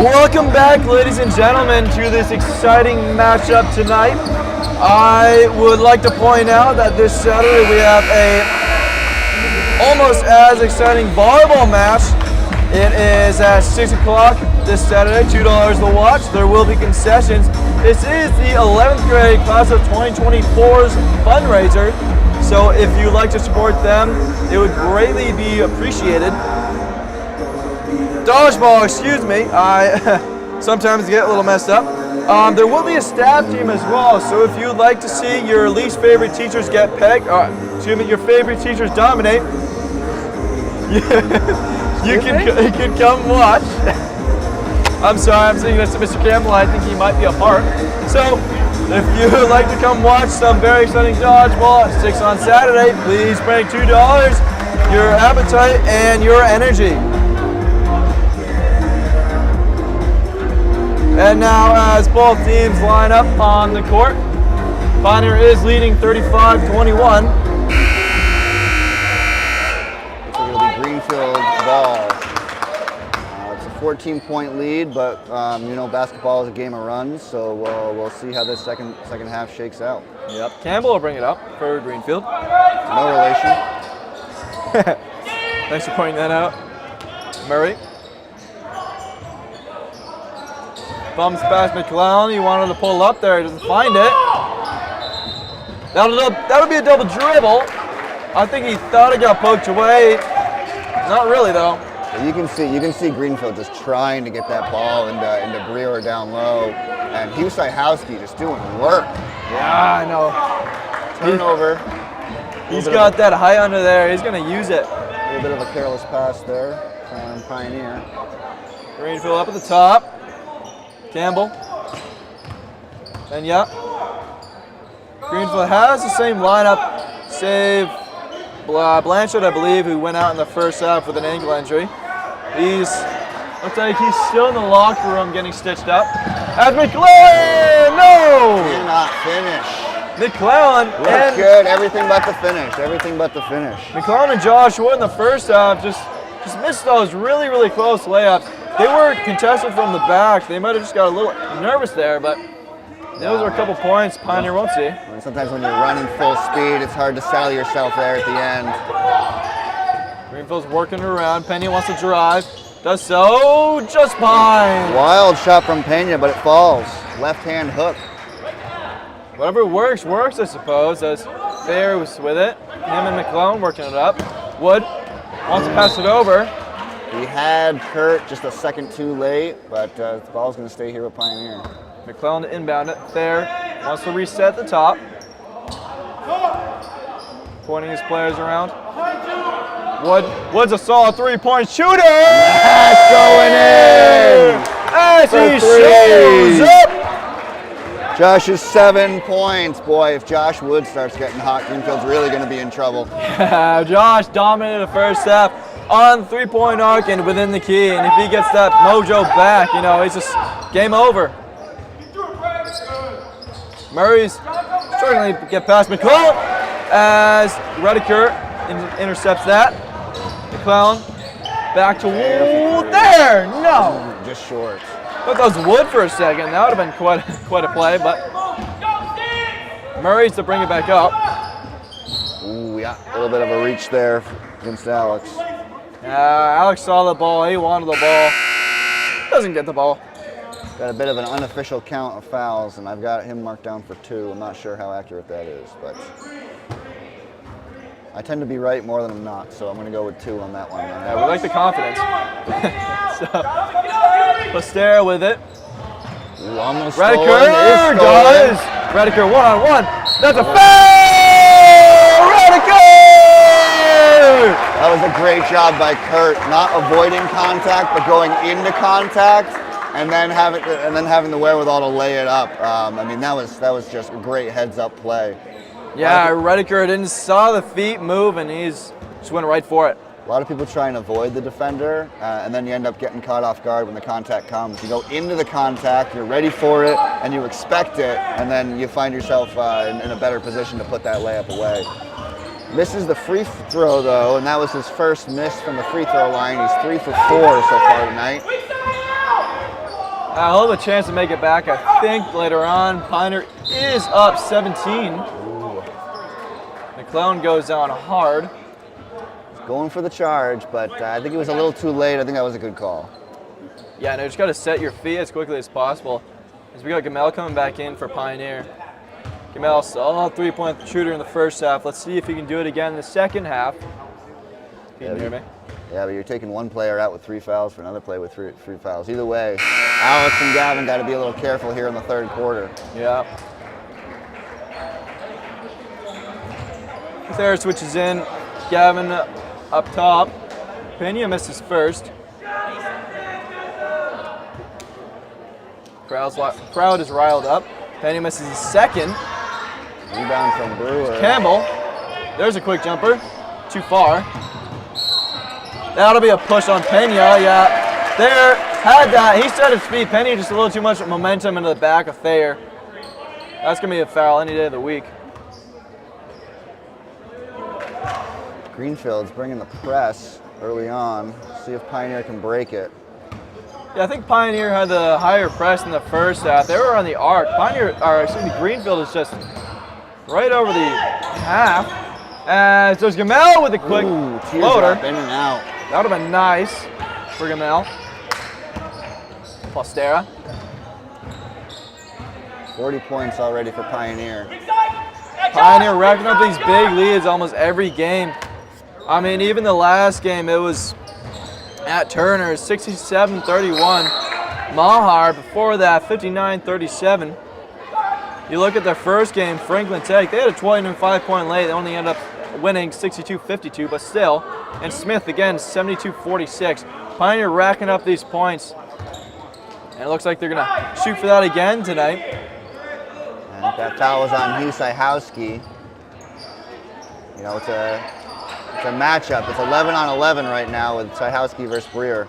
Welcome back, ladies and gentlemen, to this exciting matchup tonight. I would like to point out that this Saturday we have a almost as exciting volleyball match. It is at 6 o'clock this Saturday, $2 to watch. There will be concessions. This is the 11th grade class of 2024's fundraiser, so if you'd like to support them, it would greatly be appreciated. Dodgeball, excuse me, I sometimes get a little messed up. There will be a staff team as well, so if you'd like to see your least favorite teachers get pegged, your favorite teachers dominate, you can come watch. I'm sorry, I'm saying this to Mr. Campbell. I think he might be apart. So, if you would like to come watch some very exciting dodgeball at 6 on Saturday, please bring $2, your appetite, and your energy. And now, as both teams line up on the court, Pioneer is leading 35-21. It's going to be Greenfield ball. It's a 14-point lead, but you know basketball is a game of runs, so we'll see how this second half shakes out. Yep, Campbell will bring it up for Greenfield. No relation. Thanks for pointing that out, Murray. Bumps past McClellan. He wanted to pull up there. He doesn't find it. That'll be a double dribble. I think he thought it got poked away. Not really though. You can see Greenfield just trying to get that ball into Brewer down low, and Husajowski just doing work. Yeah, I know. Turnover. He's got that height under there. He's gonna use it. A little bit of a careless pass there from Pioneer. Greenfield up at the top. Campbell. And yeah. Greenfield has the same lineup, save Blanchard, I believe, who went out in the first half with an ankle injury. Looks like he's still in the locker room getting stitched up. As McClellan, no! Cannot finish. McClellan Looks good, everything but the finish. Everything but the finish. McClellan and Josh Wood in the first half just missed those really, really close layups. They were contested from the back. They might have just got a little nervous there, but those are a couple points Pioneer won't see. And sometimes when you're running full speed, it's hard to settle yourself there at the end. Greenfield's working around. Pena wants to drive. Does so just behind. Wild shot from Pena, but it falls. Left hand hook. Whatever works, I suppose, as Thayer was with it. Him and McClellan working it up. Wood wants to pass it over. He had Kurt just a second too late, but the ball's going to stay here with Pioneer. McClellan to inbound it. Thayer wants to reset the top. Pointing his players around. Wood's a solid three-point shooter! That's going in! As he shows up! Josh's 7 points. Boy, if Josh Wood starts getting hot, Greenfield's really going to be in trouble. Yeah, Josh dominated the first half on three-point arc and within the key, and if he gets that mojo back, you know, it's just game over. Murray's struggling to get past McClellan as Rediker intercepts that. McClellan back to Wood. There! No! Just short. Thought that was Wood for a second. That would have been quite a play, but Murray's to bring it back up. Ooh, yeah, a little bit of a reach there against Alex. Alex saw the ball. He wanted the ball. Doesn't get the ball. Got a bit of an unofficial count of fouls, and I've got him marked down for 2. I'm not sure how accurate that is, but I tend to be right more than I'm not, so I'm going to go with 2 on that one. Yeah, we like the confidence. So, Pastera with it. Ooh, almost Rediker does. Rediker one-on-one. That's a foul! Rediker! That was a great job by Kurt, not avoiding contact, but going into contact. And then having the wherewithal to lay it up. I mean, that was just a great heads-up play. Yeah, Rediker didn't saw the feet move, and he's just went right for it. A lot of people try and avoid the defender, and then you end up getting caught off guard when the contact comes. You go into the contact, you're ready for it, and you expect it, and then you find yourself in a better position to put that layup away. Misses the free throw, though, and that was his first miss from the free throw line. He's 3 for 4 so far tonight. He'll have a chance to make it back, I think, later on. Pioneer is up 17. Ooh. McClellan goes down hard. Going for the charge, but I think he was a little too late. I think that was a good call. Yeah, no, you just got to set your feet as quickly as possible. As we got Gamel coming back in for Pioneer. Gamel, solid three-point shooter in the first half. Let's see if he can do it again in the second half. Can you hear me? Yeah, but you're taking one player out with 3 fouls for another player with three fouls. Either way, Alex and Gavin got to be a little careful here in the third quarter. Yeah. Thayer switches in. Gavin up top. Pena misses first. Crowd is riled up. Pena misses his second. Rebound from Brewer. Campbell. There's a quick jumper. Too far. That'll be a push on Pena. Yeah. Thayer had that. He set his feet. Pena just a little too much momentum into the back of Thayer. That's going to be a foul any day of the week. Greenfield's bringing the press early on. See if Pioneer can break it. Yeah, I think Pioneer had the higher press in the first half. They were on the arc. Greenfield is just right over the half. As there's Gamel with a quick floater. In and out. That would have been nice for Gamel. Postera. 40 points already for Pioneer. Pioneer racking up these big leads almost every game. I mean, even the last game, it was at Turner, 67-31. Mahar, before that, 59-37. You look at their first game, Franklin Tech, they had a 25-point lead. They only ended up winning 62-52, but still. And Smith, again, 72-46. Pioneer racking up these points. And it looks like they're going to shoot for that again tonight. And that foul was on Husajowski. You know, it's a matchup. It's 11 on 11 right now with Sajowski versus Breer.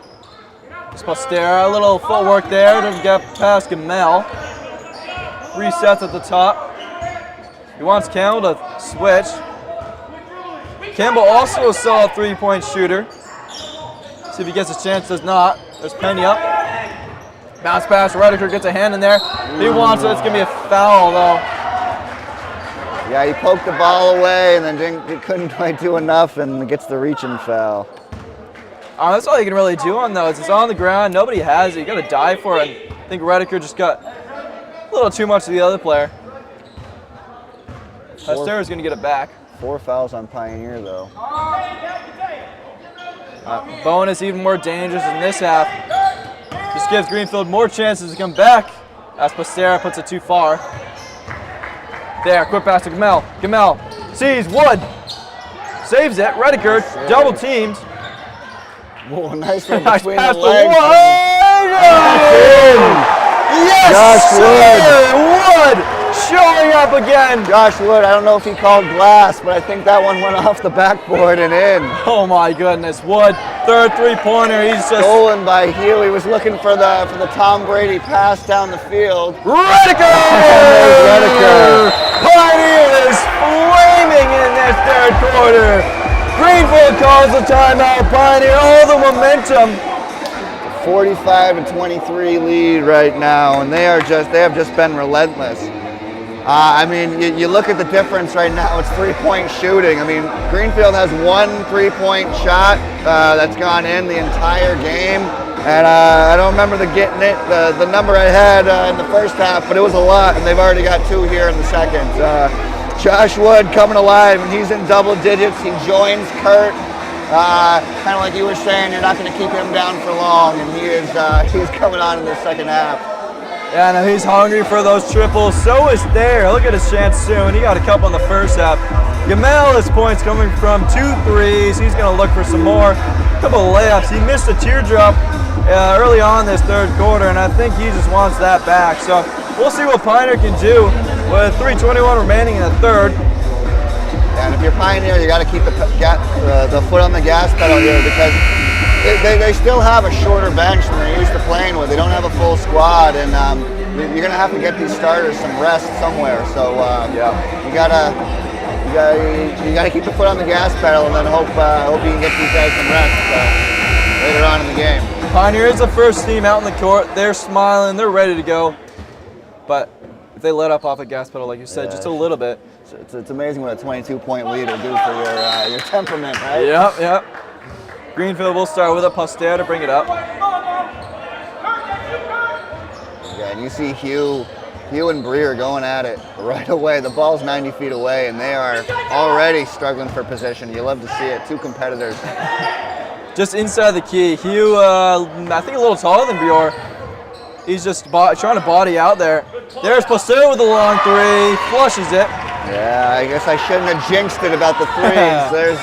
Postera, a little footwork there, doesn't get past Gamel. Resets at the top. He wants Campbell to switch. Campbell also a solid three-point shooter. See if he gets a chance, does not. There's Penny up. Bounce pass, Redeker gets a hand in there. He wants it, it's gonna be a foul though. Yeah, he poked the ball away and then couldn't quite do enough and gets the reaching foul. That's all you can really do on those. It's on the ground, nobody has it. You gotta dive for it. I think Redeker just got a little too much to the other player. Postera's gonna get it back. 4 fouls on Pioneer though. Bonus even more dangerous in this half. Just gives Greenfield more chances to come back as Postera puts it too far. There, quick pass to Gamel. Gamel sees Wood. Saves it. Redeker double teamed. Whoa, nice one Nice between pass the to legs. Wood. Yes, Josh sir! Wood showing up again. Josh Wood, I don't know if he called glass, but I think that one went off the backboard and in. Oh my goodness, Wood, third three-pointer. He's just Stolen by Hugh. He was looking for the Tom Brady pass down the field. Redeker! Redeker. Pioneer is flaming in this third quarter. Greenfield calls the timeout. Pioneer, all the momentum. 45-23 lead right now, and they have just been relentless. I mean, you look at the difference right now. It's three-point shooting. I mean, Greenfield has one three-point shot that's gone in the entire game, and I don't remember the number I had in the first half, but it was a lot, and they've already got 2 here in the second. Josh Wood coming alive, and he's in double digits. He joins Kurt. Kind of like you were saying, you're not going to keep him down for long, and he's coming on in the second half. Yeah, no, he's hungry for those triples. So is Thayer. Look at his chance soon. He got a couple in the first half. Gamel, his points coming from 2 threes. He's going to look for some more. A couple of layups. He missed a teardrop early on this third quarter, and I think he just wants that back. So we'll see what Pioneer can do with 3:21 remaining in the third. And if you're Pioneer, you got to keep the foot on the gas pedal here because they still have a shorter bench than they're used to playing with. They don't have a full squad, and you're going to have to get these starters some rest somewhere. So you gotta keep the foot on the gas pedal, and then hope you can get these guys some rest. later on in the game. Pioneer is the first team out in the court. They're smiling. They're ready to go. But if they let up off the gas pedal, like you said, just a little bit. It's amazing what a 22-point lead will do for your temperament, right? Yep. Greenfield will start with a Pasteur to bring it up. Yeah, and you see Hugh and Bree are going at it right away. The ball's 90 feet away, and they are already struggling for position. You love to see it. Two competitors. Just inside the key. Hugh, I think a little taller than Bjorn. He's just trying to body out there. There's Pasteur with the long three. Flushes it. Yeah, I guess I shouldn't have jinxed it about the threes. There's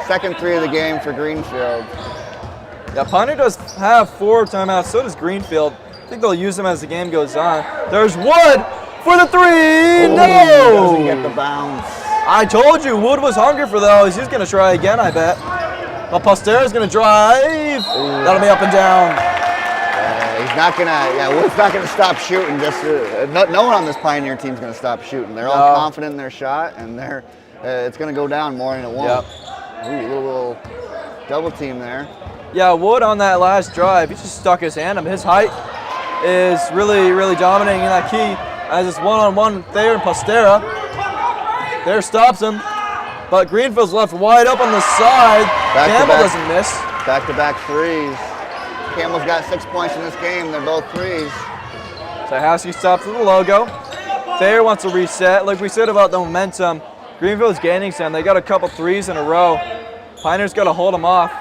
second three of the game for Greenfield. Yeah, Pioneer does have 4 timeouts. So does Greenfield. I think they'll use them as the game goes on. There's Wood for the three. Ooh, no! Doesn't get the bounce. I told you, Wood was hungry for those. He's going to try again, I bet. But Pasteur is going to drive. Ooh. That'll be up and down. He's not going to, Wood's not going to stop shooting. Just no one on this Pioneer team is going to stop shooting. They're all confident in their shot, and it's going to go down more than it won't. Yep. Ooh, little double team there. Yeah, Wood on that last drive, he just stuck his hand up. His height is really, really dominating in that key as it's one-on-one Thayer and Pasteur. Thayer stops him, but Greenfield's left wide up on the side. Campbell doesn't miss. Back-to-back threes. Campbell's got 6 points in this game. They're both threes. Sahowski stops with the logo. Thayer wants to reset. Like we said about the momentum, Greenfield's gaining some. They got a couple threes in a row. Pioneer's got to hold them off.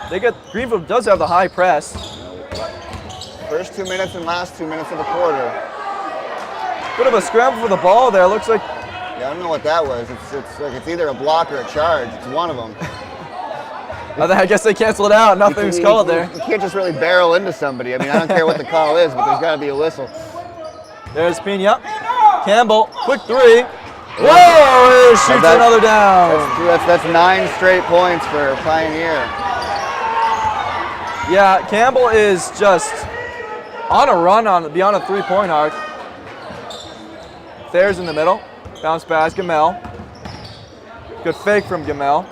Greenfield does have the high press. First 2 minutes and last 2 minutes of the quarter. Bit of a scramble for the ball there. Looks like. Yeah, I don't know what that was. It's either a block or a charge. It's one of them. I guess they cancel it out. Nothing was called there. You can't just really barrel into somebody. I mean, I don't care what the call is, but there's got to be a whistle. There's Pena. Campbell, quick three. Whoa! Shoots another down. That's 9 straight points for Pioneer. Yeah, Campbell is just on a run beyond a three-point arc. Thayer's in the middle. Bounce pass, Gamel. Good fake from Gamel.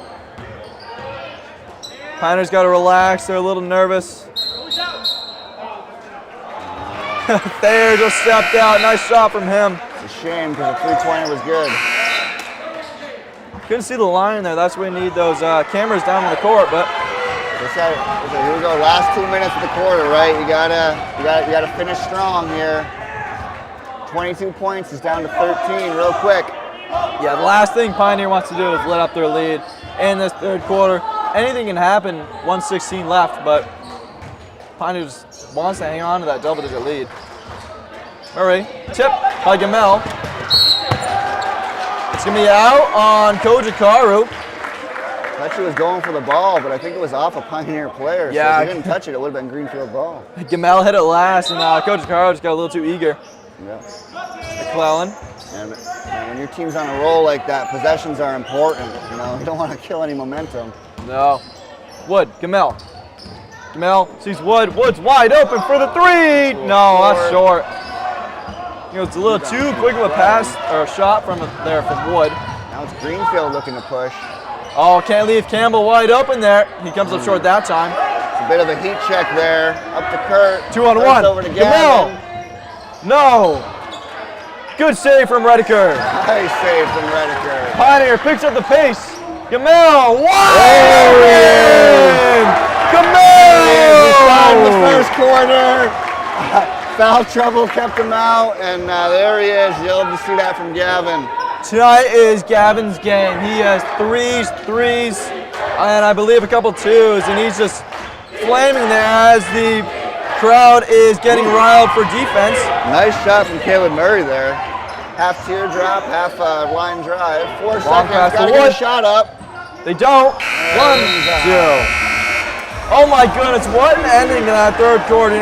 Pioneer's got to relax. They're a little nervous. Thayer just stepped out. Nice shot from him. It's a shame because the three-pointer was good. Couldn't see the line there. That's why we need those cameras down on the court. But here we go. Last 2 minutes of the quarter, right? You gotta finish strong here. 22 points is down to 13 real quick. Yeah, the last thing Pioneer wants to do is let up their lead in this third quarter. Anything can happen, 1:16 left, but Pioneer just wants to hang on to that double-digit lead. Murray, tip by Gamel. It's going to be out on Kojikaru. I thought she was going for the ball, but I think it was off a Pioneer player. Yeah. So if he didn't touch it, it would have been Greenfield ball. Gamel hit it last, and Kojikaru just got a little too eager. Yeah. McClellan. And when your team's on a roll like that, possessions are important. You don't want to kill any momentum. No. Wood, Gamel. Gamel sees Wood. Wood's wide open for the three. No, that's short. It's a little too quick of a pass or a shot from Wood. Now it's Greenfield looking to push. Oh, can't leave Campbell wide open there. He comes up short that time. It's a bit of a heat check there. Up to Kurt. 2-on-1. Over to Gamel. No. Good save from Rediker. Nice save from Rediker. Pioneer picks up the pace. Gamel, wide open! Gamel! In the first quarter. Foul trouble kept him out, and there he is. You'll have to see that from Gavin. Tonight is Gavin's game. He has threes, and I believe a couple twos, and he's just flaming there as the crowd is getting riled for defense. Nice shot from Caleb Murray there. Half teardrop, half line drive. 4 seconds, gotta get a shot up. They don't. 1, 0. Oh my goodness, what an ending to that third quarter.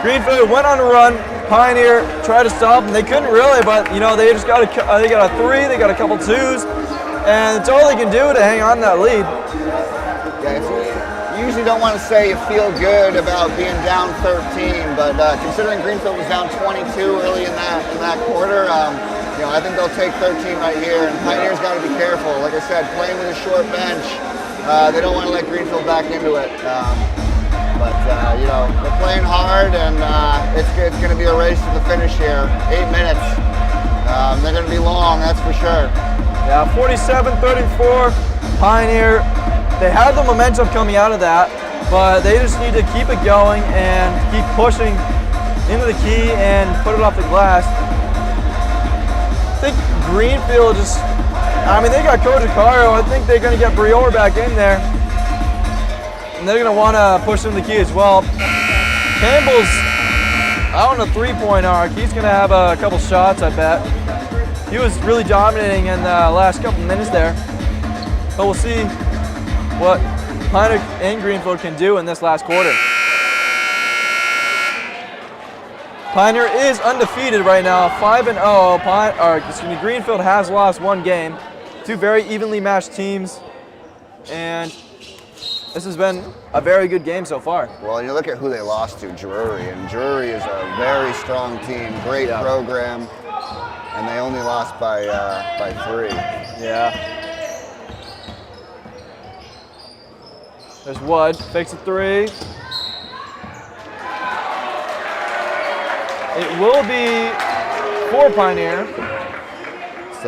Greenfield went on a run. Pioneer tried to stop them. They couldn't really, but they just got a three. They got a couple twos, and it's all they can do to hang on to that lead. Yeah, you usually don't want to say you feel good about being down 13, but considering Greenfield was down 22 early in that quarter, I think they'll take 13 right here. And Pioneer's got to be careful. Like I said, playing with a short bench, they don't want to let Greenfield back into it. But, you know, they're playing hard, and it's going to be a race to the finish here. 8 minutes. They're going to be long, that's for sure. Yeah, 47-34, Pioneer. They had the momentum coming out of that, but they just need to keep it going and keep pushing into the key and put it off the glass. I think Greenfield just, I mean, they got Kojikaro. I think they're going to get Brior back in there. And they're going to want to push into the key as well. Campbell's out on the three-point arc. He's going to have a couple shots, I bet. He was really dominating in the last couple minutes there. But we'll see what Pioneer and Greenfield can do in this last quarter. Pioneer is undefeated right now, 5-0. Greenfield has lost one game. Two very evenly matched teams, and this has been a very good game so far. Well, you look at who they lost to, Drury, and Drury is a very strong team, great program, and they only lost by 3. Yeah. There's Wood, fakes a 3. It will be for Pioneer. It's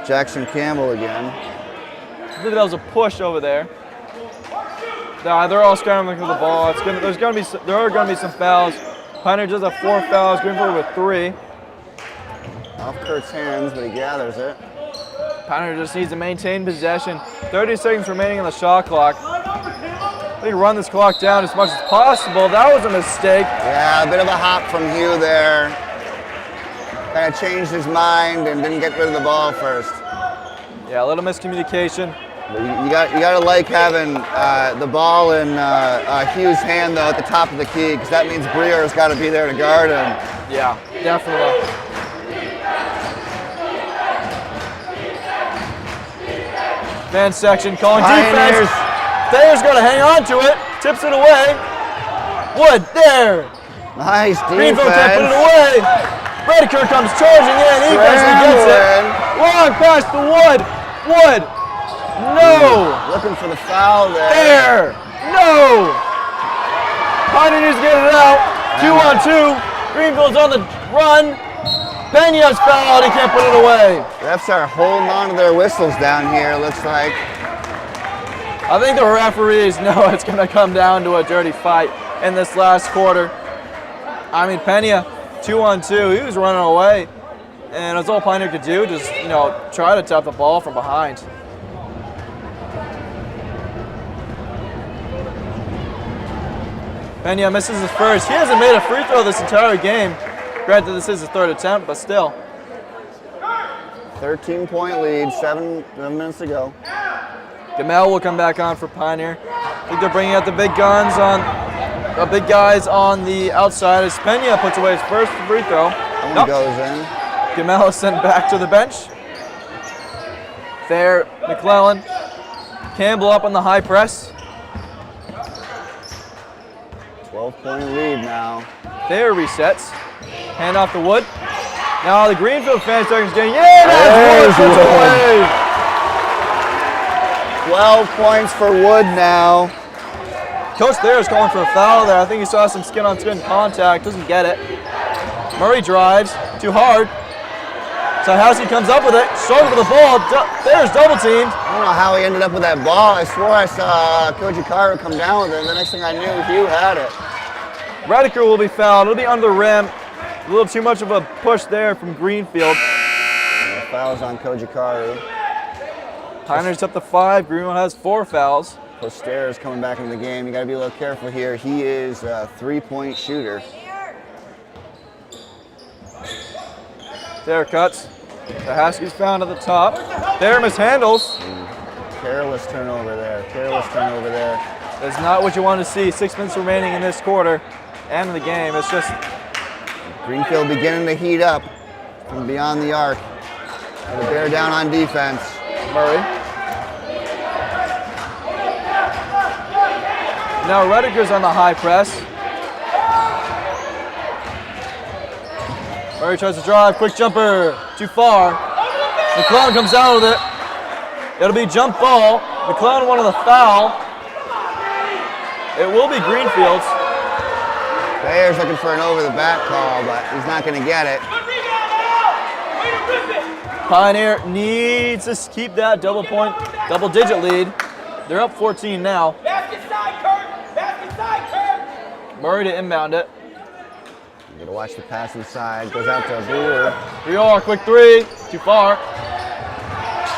Jackson Campbell again. I think that was a push over there. Nah, they're all scrambling for the ball. There are going to be some fouls. Pioneer does have 4 fouls. Greenfield with 3. Off Kurt's hands, but he gathers it. Pioneer just needs to maintain possession. 30 seconds remaining on the shot clock. They run this clock down as much as possible. That was a mistake. Yeah, a bit of a hop from Hugh there. Kind of changed his mind and didn't get rid of the ball first. Yeah, a little miscommunication. But you got to like having the ball in Hugh's hand though at the top of the key, because that means Brior's got to be there to guard him. Yeah, definitely. Man section calling defense. Thayer's got to hang on to it. Tips it away. Wood there. Nice defense. Greenfield can't put it away. Redeker comes charging in. He eventually gets it. Long pass to Wood. Wood. No. Looking for the foul there. There. No. Pioneers get it out. 2-on-2. Greenfield's on the run. Pena's fouled. He can't put it away. Refs are holding on to their whistles down here, looks like. I think the referees know it's going to come down to a dirty fight in this last quarter. I mean, Pena, 2-on-2, he was running away, and that's all Pioneer could do, just, you know, try to tap the ball from behind. Pena misses his first. He hasn't made a free throw this entire game. Granted, this is his third attempt, but still. 13-point lead, 7 minutes to go. Gamel will come back on for Pioneer. I think they're bringing out the big guys on the outside as Pena puts away his first free throw. One goes in. Gamel is sent back to the bench. Thayer, McClellan, Campbell up on the high press. 12-point lead now. Thayer resets. Hand off to Wood. Now the Greenfield fans are getting, that's Wood puts away. 12 points for Wood now. Coach Thayer is calling for a foul there. I think he saw some skin-on-skin contact. Doesn't get it. Murray drives. Too hard. Tahowski comes up with it. Struggle for the ball. Thayer's double-teamed. I don't know how he ended up with that ball. I swore I saw Kojikaro come down with it. The next thing I knew, Hugh had it. Redeker will be fouled. It'll be under the rim. A little too much of a push there from Greenfield. Yeah, fouls on Kojikaru. Pioneer's up to 5. Greenfield has 4 fouls. Poster is coming back into the game. You got to be a little careful here. He is a 3-point shooter. Thayer cuts. Tahowski's found at the top. Thayer mishandles. Careless turnover there. Careless turnover there. That's not what you want to see. 6 minutes remaining in this quarter and in the game. It's just Greenfield beginning to heat up from beyond the arc. Got to bear down on defense. Murray. Now Redeker's on the high press. Murray tries to drive, quick jumper, too far. McClellan comes down with it. It'll be jump ball. McClellan wanted the foul. It will be Greenfield's. Bayer's looking for an over-the-back call, but he's not going to get it. Pioneer needs to keep that double-digit lead. They're up 14 now. Basket side, Kurt! Basket side, Kurt! Murray to inbound it. You gotta watch the pass inside. Goes out to Brewer. Brior, quick three. Too far.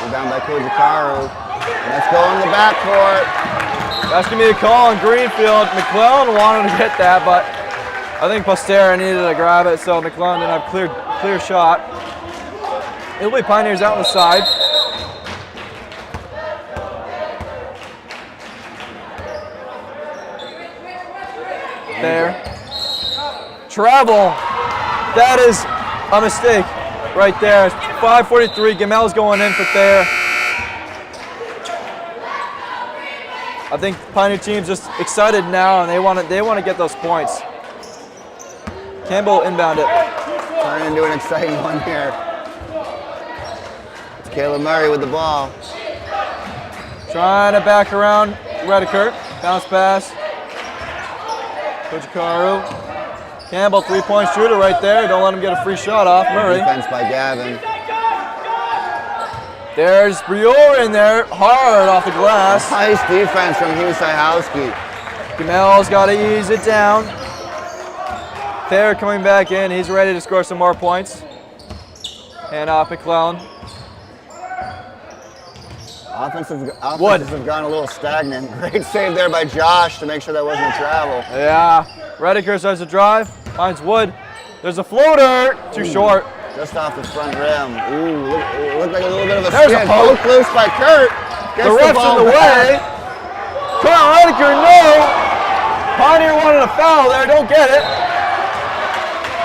Rebound by Kojikaru. And let's go in the backcourt. That's going to be a call on Greenfield. McClellan wanted to get that, but I think Postera needed to grab it, so McClellan didn't have clear shot. It'll be Pioneers out on the side. There. Travel. That is a mistake right there. 5:43. Gamel's going in for there. I think Pioneer team's just excited now, and they want to get those points. Campbell inbound it. Turn into an exciting one here. It's Caleb Murray with the ball. Trying to back around Rediker. Bounce pass. Kojikaru. Campbell, three-point shooter right there. Don't let him get a free shot off. Murray. Defense by Gavin. There's Brior in there, hard off the glass. Nice defense from Hugh Sajowski. Gamel's got to ease it down. Thayer coming back in. He's ready to score some more points. And off McClellan. Offenses have gone a little stagnant. Great save there by Josh to make sure that wasn't a travel. Yeah. Rediker starts to drive. Finds Wood. There's a floater. Too short. Just off the front rim. Ooh, looked like a little bit of a There's spin. a poke. Poke loose by Kurt. Gets The ref's ball in the back. way. Kurt Rediker, no. Pioneer wanted a foul there. Don't get it.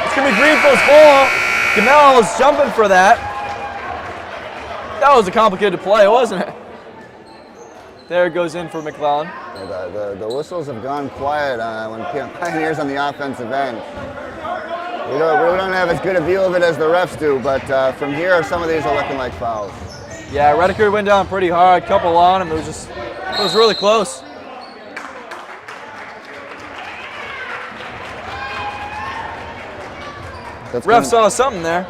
It's going to be Greenfield's ball. Gamel is jumping for that. That was a complicated play, wasn't it? There it goes in for McClellan. Yeah, the whistles have gone quiet when Pioneers on the offensive end. We don't have as good a view of it as the refs do, but from here, some of these are looking like fouls. Yeah, Rediker went down pretty hard, couple on him. It was really close. Ref saw something there.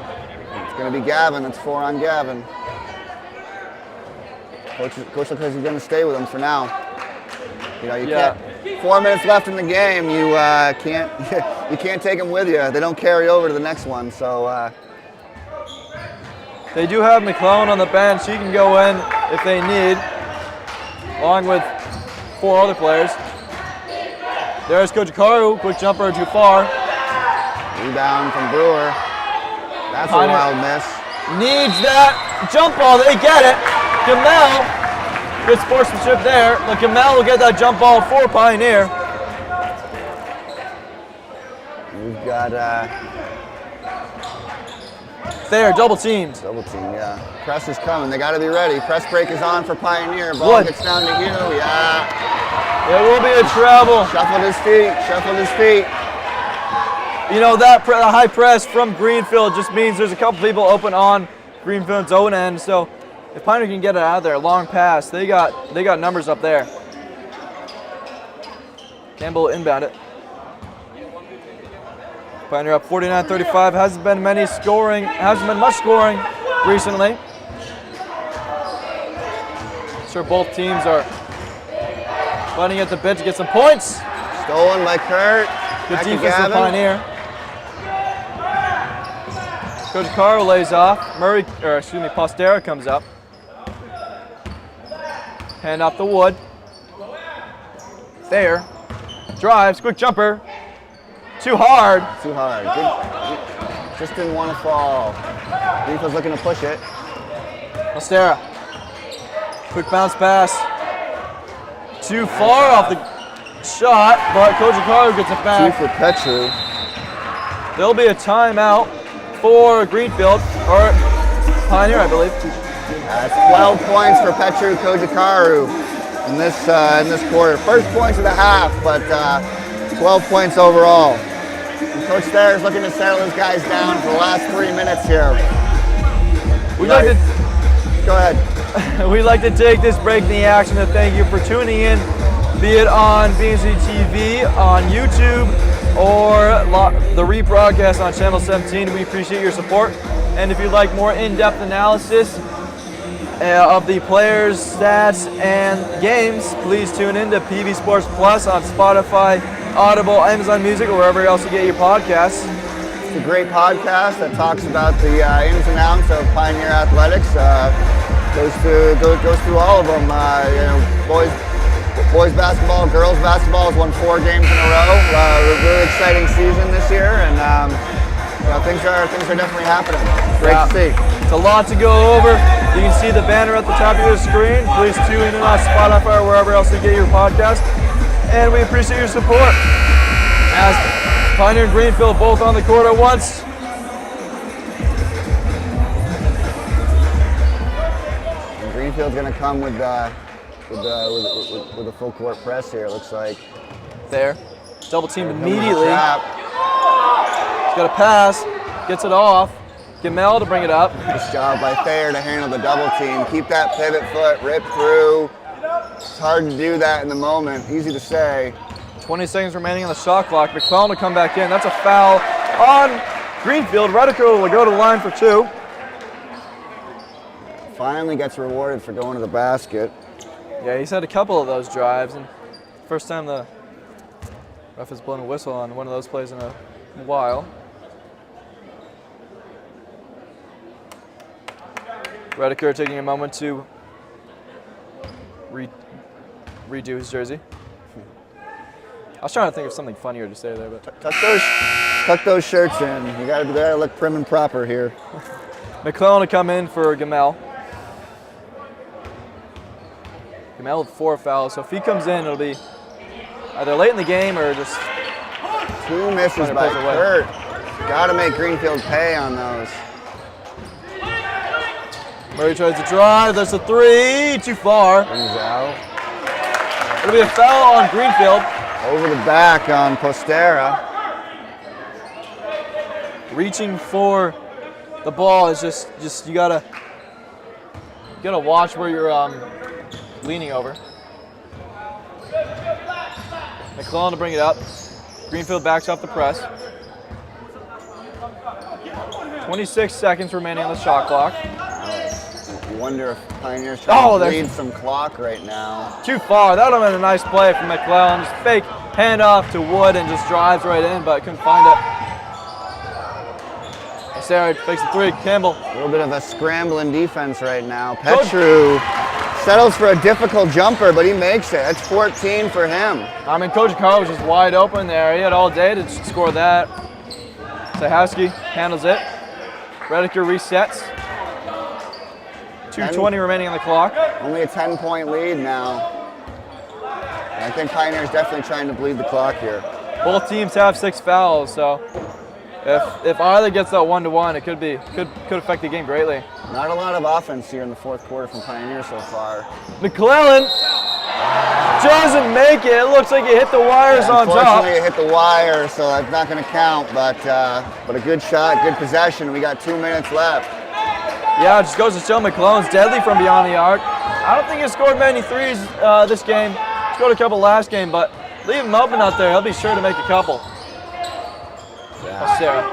It's going to be Gavin. It's 4 on Gavin. Coach looks like he's going to stay with him for now. You know, you can't. 4 minutes left in the game. You can't take them with you. They don't carry over to the next one. So they do have McClellan on the bench. He can go in if they need, along with 4 other players. There's Kojikaru. Quick jumper too far. Rebound from Brewer. That's a wild miss. Needs that jump ball. They get it. Gamel, good sportsmanship there. But Gamel will get that jump ball for Pioneer. We've got There, double teamed. double team, yeah. Press is coming. They got to be ready. Press break is on for Pioneer. Ball gets down to Hugh. Yeah. There will be a travel. Shuffled his feet. Shuffled his feet. You know, that high press from Greenfield just means there's a couple people open on Greenfield's own end. So if Pioneer can get it out of there, long pass, they got numbers up there. Campbell inbound it. Pioneer up 49-35. Hasn't been much scoring recently. Sure, both teams are fighting at the bit to get some points. Stolen by Kurt. Good defense for Pioneer. Coach Carl lays off. Postera comes up. Hand off the Wood. There. Drives, quick jumper. Too hard. Too hard. Just didn't want to fall. Greenfield's looking to push it. Postera. Quick bounce pass. Too far off the shot, but Kojikaru gets it back. 2 for Petru. There'll be a timeout for Greenfield, or Pioneer, I believe. That's 12 points for Petru Kojikaru in this quarter. First points of the half, but 12 points overall. And Coach Thayer is looking to settle his guys down for the last 3 minutes here. Go ahead. We'd like to take this break in the action to thank you for tuning in, be it on BNC TV, on YouTube, or the rebroadcast on Channel 17. We appreciate your support. And if you'd like more in-depth analysis of the players, stats, and games, please tune in to PV Sports Plus on Spotify, Audible, Amazon Music, or wherever else you get your podcasts. It's a great podcast that talks about the ins and outs of Pioneer Athletics. Goes through all of them. Boys basketball, girls basketball has won 4 games in a row. A really exciting season this year, and things are definitely happening. Great to see. It's a lot to go over. You can see the banner at the top of your screen. Please tune in on Spotify or wherever else you get your podcast. And we appreciate your support. As Pioneer and Greenfield both on the court at once. And Greenfield's going to come with a full court press here. Looks like there, double teamed immediately. He's got a pass, gets it off. Get Mel to bring it up. Nice job by Thayer to handle the double team. Keep that pivot foot, rip through. It's hard to do that in the moment. Easy to say. 20 seconds remaining on the shot clock. McClellan to come back in. That's a foul on Greenfield. Redico will go to the line for 2. Finally gets rewarded for going to the basket. Yeah, he's had a couple of those drives, and first time the ref has blown a whistle on one of those plays in a while. Rediker taking a moment to redo his jersey. I was trying to think of something funnier to say there, but Tuck those shirts in. You gotta look prim and proper here. McClellan to come in for Gamel. Gamel with 4 fouls, so if he comes in, it'll be either late in the game or just 2 misses by Kurt. Gotta make Greenfield pay on those. Murray tries to drive. There's a 3. Too far. Brings out. It'll be a foul on Greenfield. Over the back on Postera. Reaching for the ball is just you gotta watch where you're leaning over. McClellan to bring it up. Greenfield backs off the press. 26 seconds remaining on the shot clock. You wonder if Pioneer's trying to bleed some clock right now. Too far. That would have been a nice play from McClellan. Just fake handoff to Wood and just drives right in, but couldn't find it. Sarah fakes the 3. Campbell. A little bit of a scrambling defense right now. Petru settles for a difficult jumper, but he makes it. That's 14 for him. I mean, Coach Carr was just wide open there. He had all day to score that. Sahowski handles it. Rediker resets. 2:20 remaining on the clock. Only a 10-point lead now. And I think Pioneer's definitely trying to bleed the clock here. Both teams have 6 fouls, so if either gets that 1-to-1, it could affect the game greatly. Not a lot of offense here in the 4th quarter from Pioneer so far. McClellan doesn't make it. It looks like he hit the wires on top. Unfortunately, it hit the wire, so that's not going to count. But a good shot, good possession. We got 2 minutes left. Yeah, it just goes to show McClellan's deadly from beyond the arc. I don't think he scored many 3s this game. He scored a couple last game, but leave him open out there. He'll be sure to make a couple. Sarah.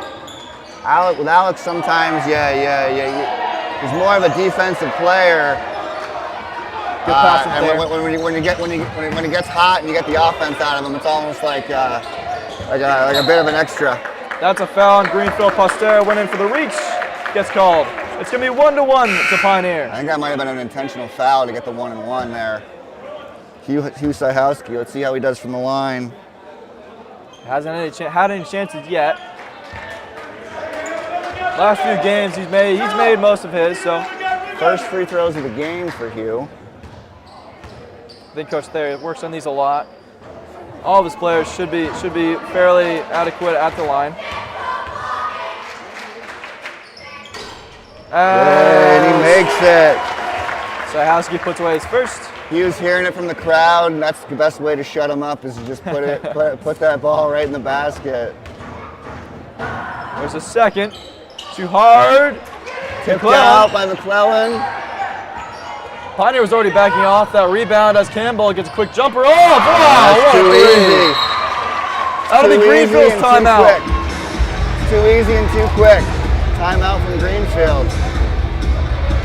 With Alex, sometimes, he's more of a defensive player. Good pass and when he gets hot and you get the offense out of him, it's almost like a bit of an extra. That's a foul on Greenfield. Postera went in for the reach. Gets called. It's going to be 1-to-1 to Pioneer. I think that might have been an intentional foul to get the 1-and-1 there. Hugh Sahowski, let's see how he does from the line. Hasn't had any chances yet. Last few games he's made most of his, so. First free throws of the game for Hugh. I think Coach Thayer works on these a lot. All of his players should be fairly adequate at the line. And he makes it. Sahowski puts away his first. He was hearing it from the crowd, and that's the best way to shut him up is to just put that ball right in the basket. There's a second. Too hard. Tipped out by McClellan. Pioneer was already backing off that rebound as Campbell gets a quick jumper. Oh, wow! That's too easy. That'll be Greenfield's timeout. Too easy and too quick. Timeout from Greenfield.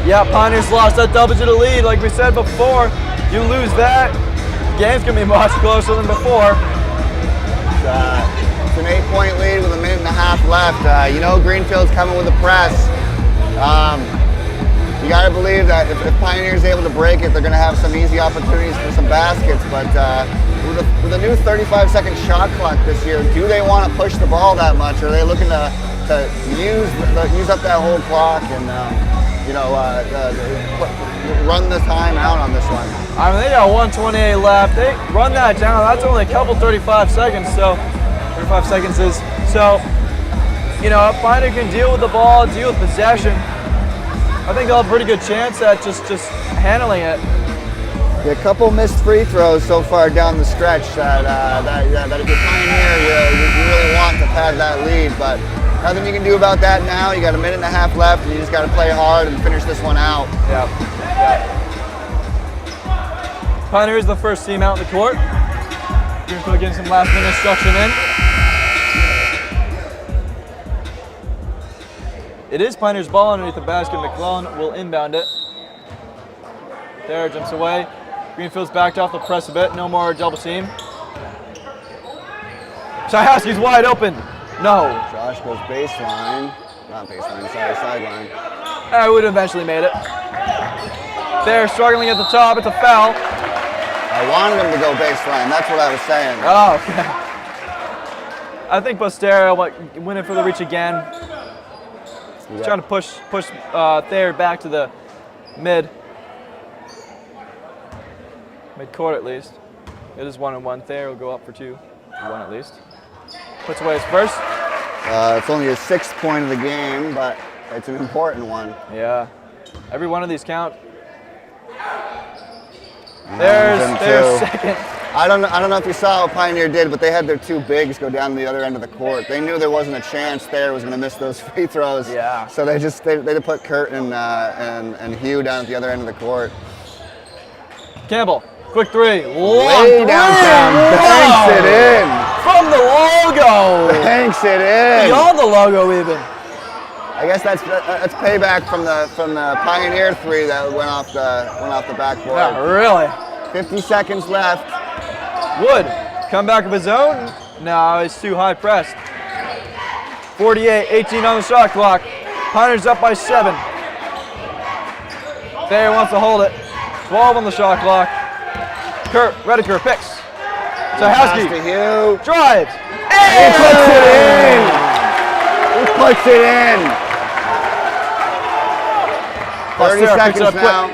Yeah, Pioneers lost that double-digit lead. Like we said before, you lose that, the game's gonna be much closer than before. It's an 8-point lead with a minute and a half left. You know Greenfield's coming with a press. You gotta believe that if Pioneer's able to break it, they're gonna have some easy opportunities for some baskets. But with a new 35-second shot clock this year, do they want to push the ball that much? Or are they looking to use up that whole clock and run the time out on this one? I mean, they got 128 left. They run that down. That's only a couple 35 seconds. So 35 seconds is so. You know, if Pioneer can deal with the ball, deal with possession, I think they'll have a pretty good chance at just handling it. A couple missed free throws so far down the stretch that if you're Pioneer, you really want to pad that lead, but nothing you can do about that now. You got a minute and a half left, and you just got to play hard and finish this one out. Yeah. Pioneer is the first team out in the court. Greenfield getting some last-minute instruction in. It is Pioneer's ball underneath the basket. McClellan will inbound it. There, jumps away. Greenfield's backed off the press a bit. No more double team. Chayowski's wide open. No. Josh goes baseline. Not baseline, sorry, sideline. I would have eventually made it. They're struggling at the top. It's a foul. I wanted him to go baseline. That's what I was saying. Oh, okay. I think Bostero went in for the reach again. He's trying to push Thayer back to the mid-court at least. It is 1-1. Thayer will go up for 2. 1 at least. Puts away his first. It's only his 6th point of the game, but it's an important one. Yeah. Every one of these count. There's second. I don't know if you saw what Pioneer did, but they had their 2 bigs go down to the other end of the court. They knew there wasn't a chance Thayer was going to miss those free throws. Yeah. So they put Kurt and Hugh down at the other end of the court. Campbell, quick 3. Way downtown, banks it in. From the logo. Banks it in. Beyond the logo even. I guess that's payback from the Pioneer 3 that went off the backboard. Yeah, really. 50 seconds left. Wood, come back of his own. No, he's too high pressed. 48-18 on the shot clock. Pioneers up by 7. Thayer wants to hold it. 12 on the shot clock. Rediker picks. Chayowski drives. He puts it in. He puts it in. 30 seconds now.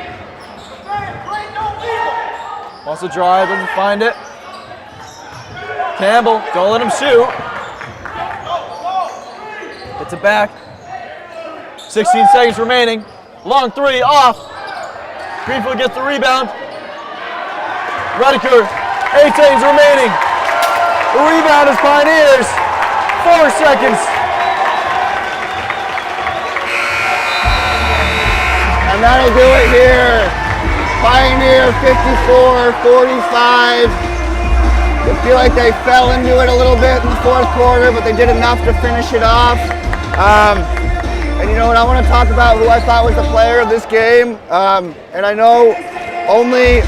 Wants to drive, doesn't find it. Campbell, don't let him shoot. Gets it back. 16 seconds remaining. Long 3 off. Greenfield gets the rebound. Rediker, 8 seconds remaining. The rebound is Pioneers. 4 seconds. And that'll do it here. Pioneer 54-45. I feel like they fell into it a little bit in the 4th quarter, but they did enough to finish it off. And you know what, I want to talk about who I thought was the player of this game. And I know only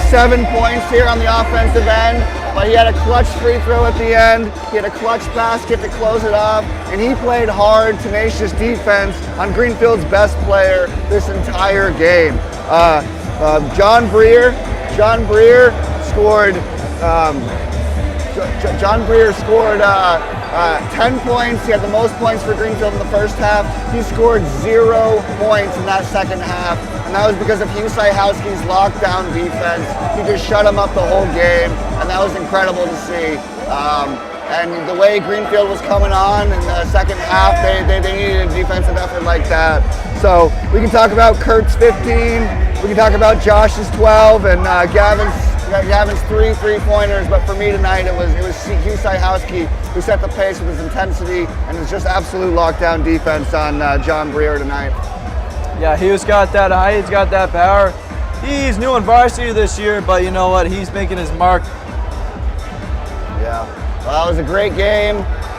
7 points here on the offensive end, but he had a clutch free throw at the end. He had a clutch basket to close it off, and he played hard, tenacious defense on Greenfield's best player this entire game. John Breer scored 10 points. He had the most points for Greenfield in the first half. He scored 0 points in that second half, and that was because of Hugh Syhowski's lockdown defense. He just shut him up the whole game, and that was incredible to see. And the way Greenfield was coming on in the second half, they needed a defensive effort like that. So we can talk about Kurt's 15, we can talk about Josh's 12, and Gavin's 3 3-pointers, but for me tonight it was Hugh Syhowski who set the pace with his intensity and his just absolute lockdown defense on John Breer tonight. Yeah, Hugh's got that height, he's got that power. He's new on varsity this year, but you know what? He's making his mark. Yeah. Well, it was a great game.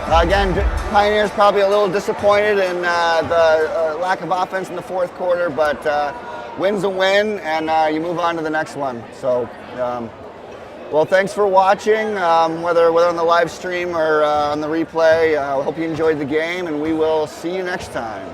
Again, Pioneers probably a little disappointed in the lack of offense in the fourth quarter, but win's a win, and you move on to the next one. So, well, thanks for watching, whether on the live stream or on the replay. I hope you enjoyed the game, and we will see you next time.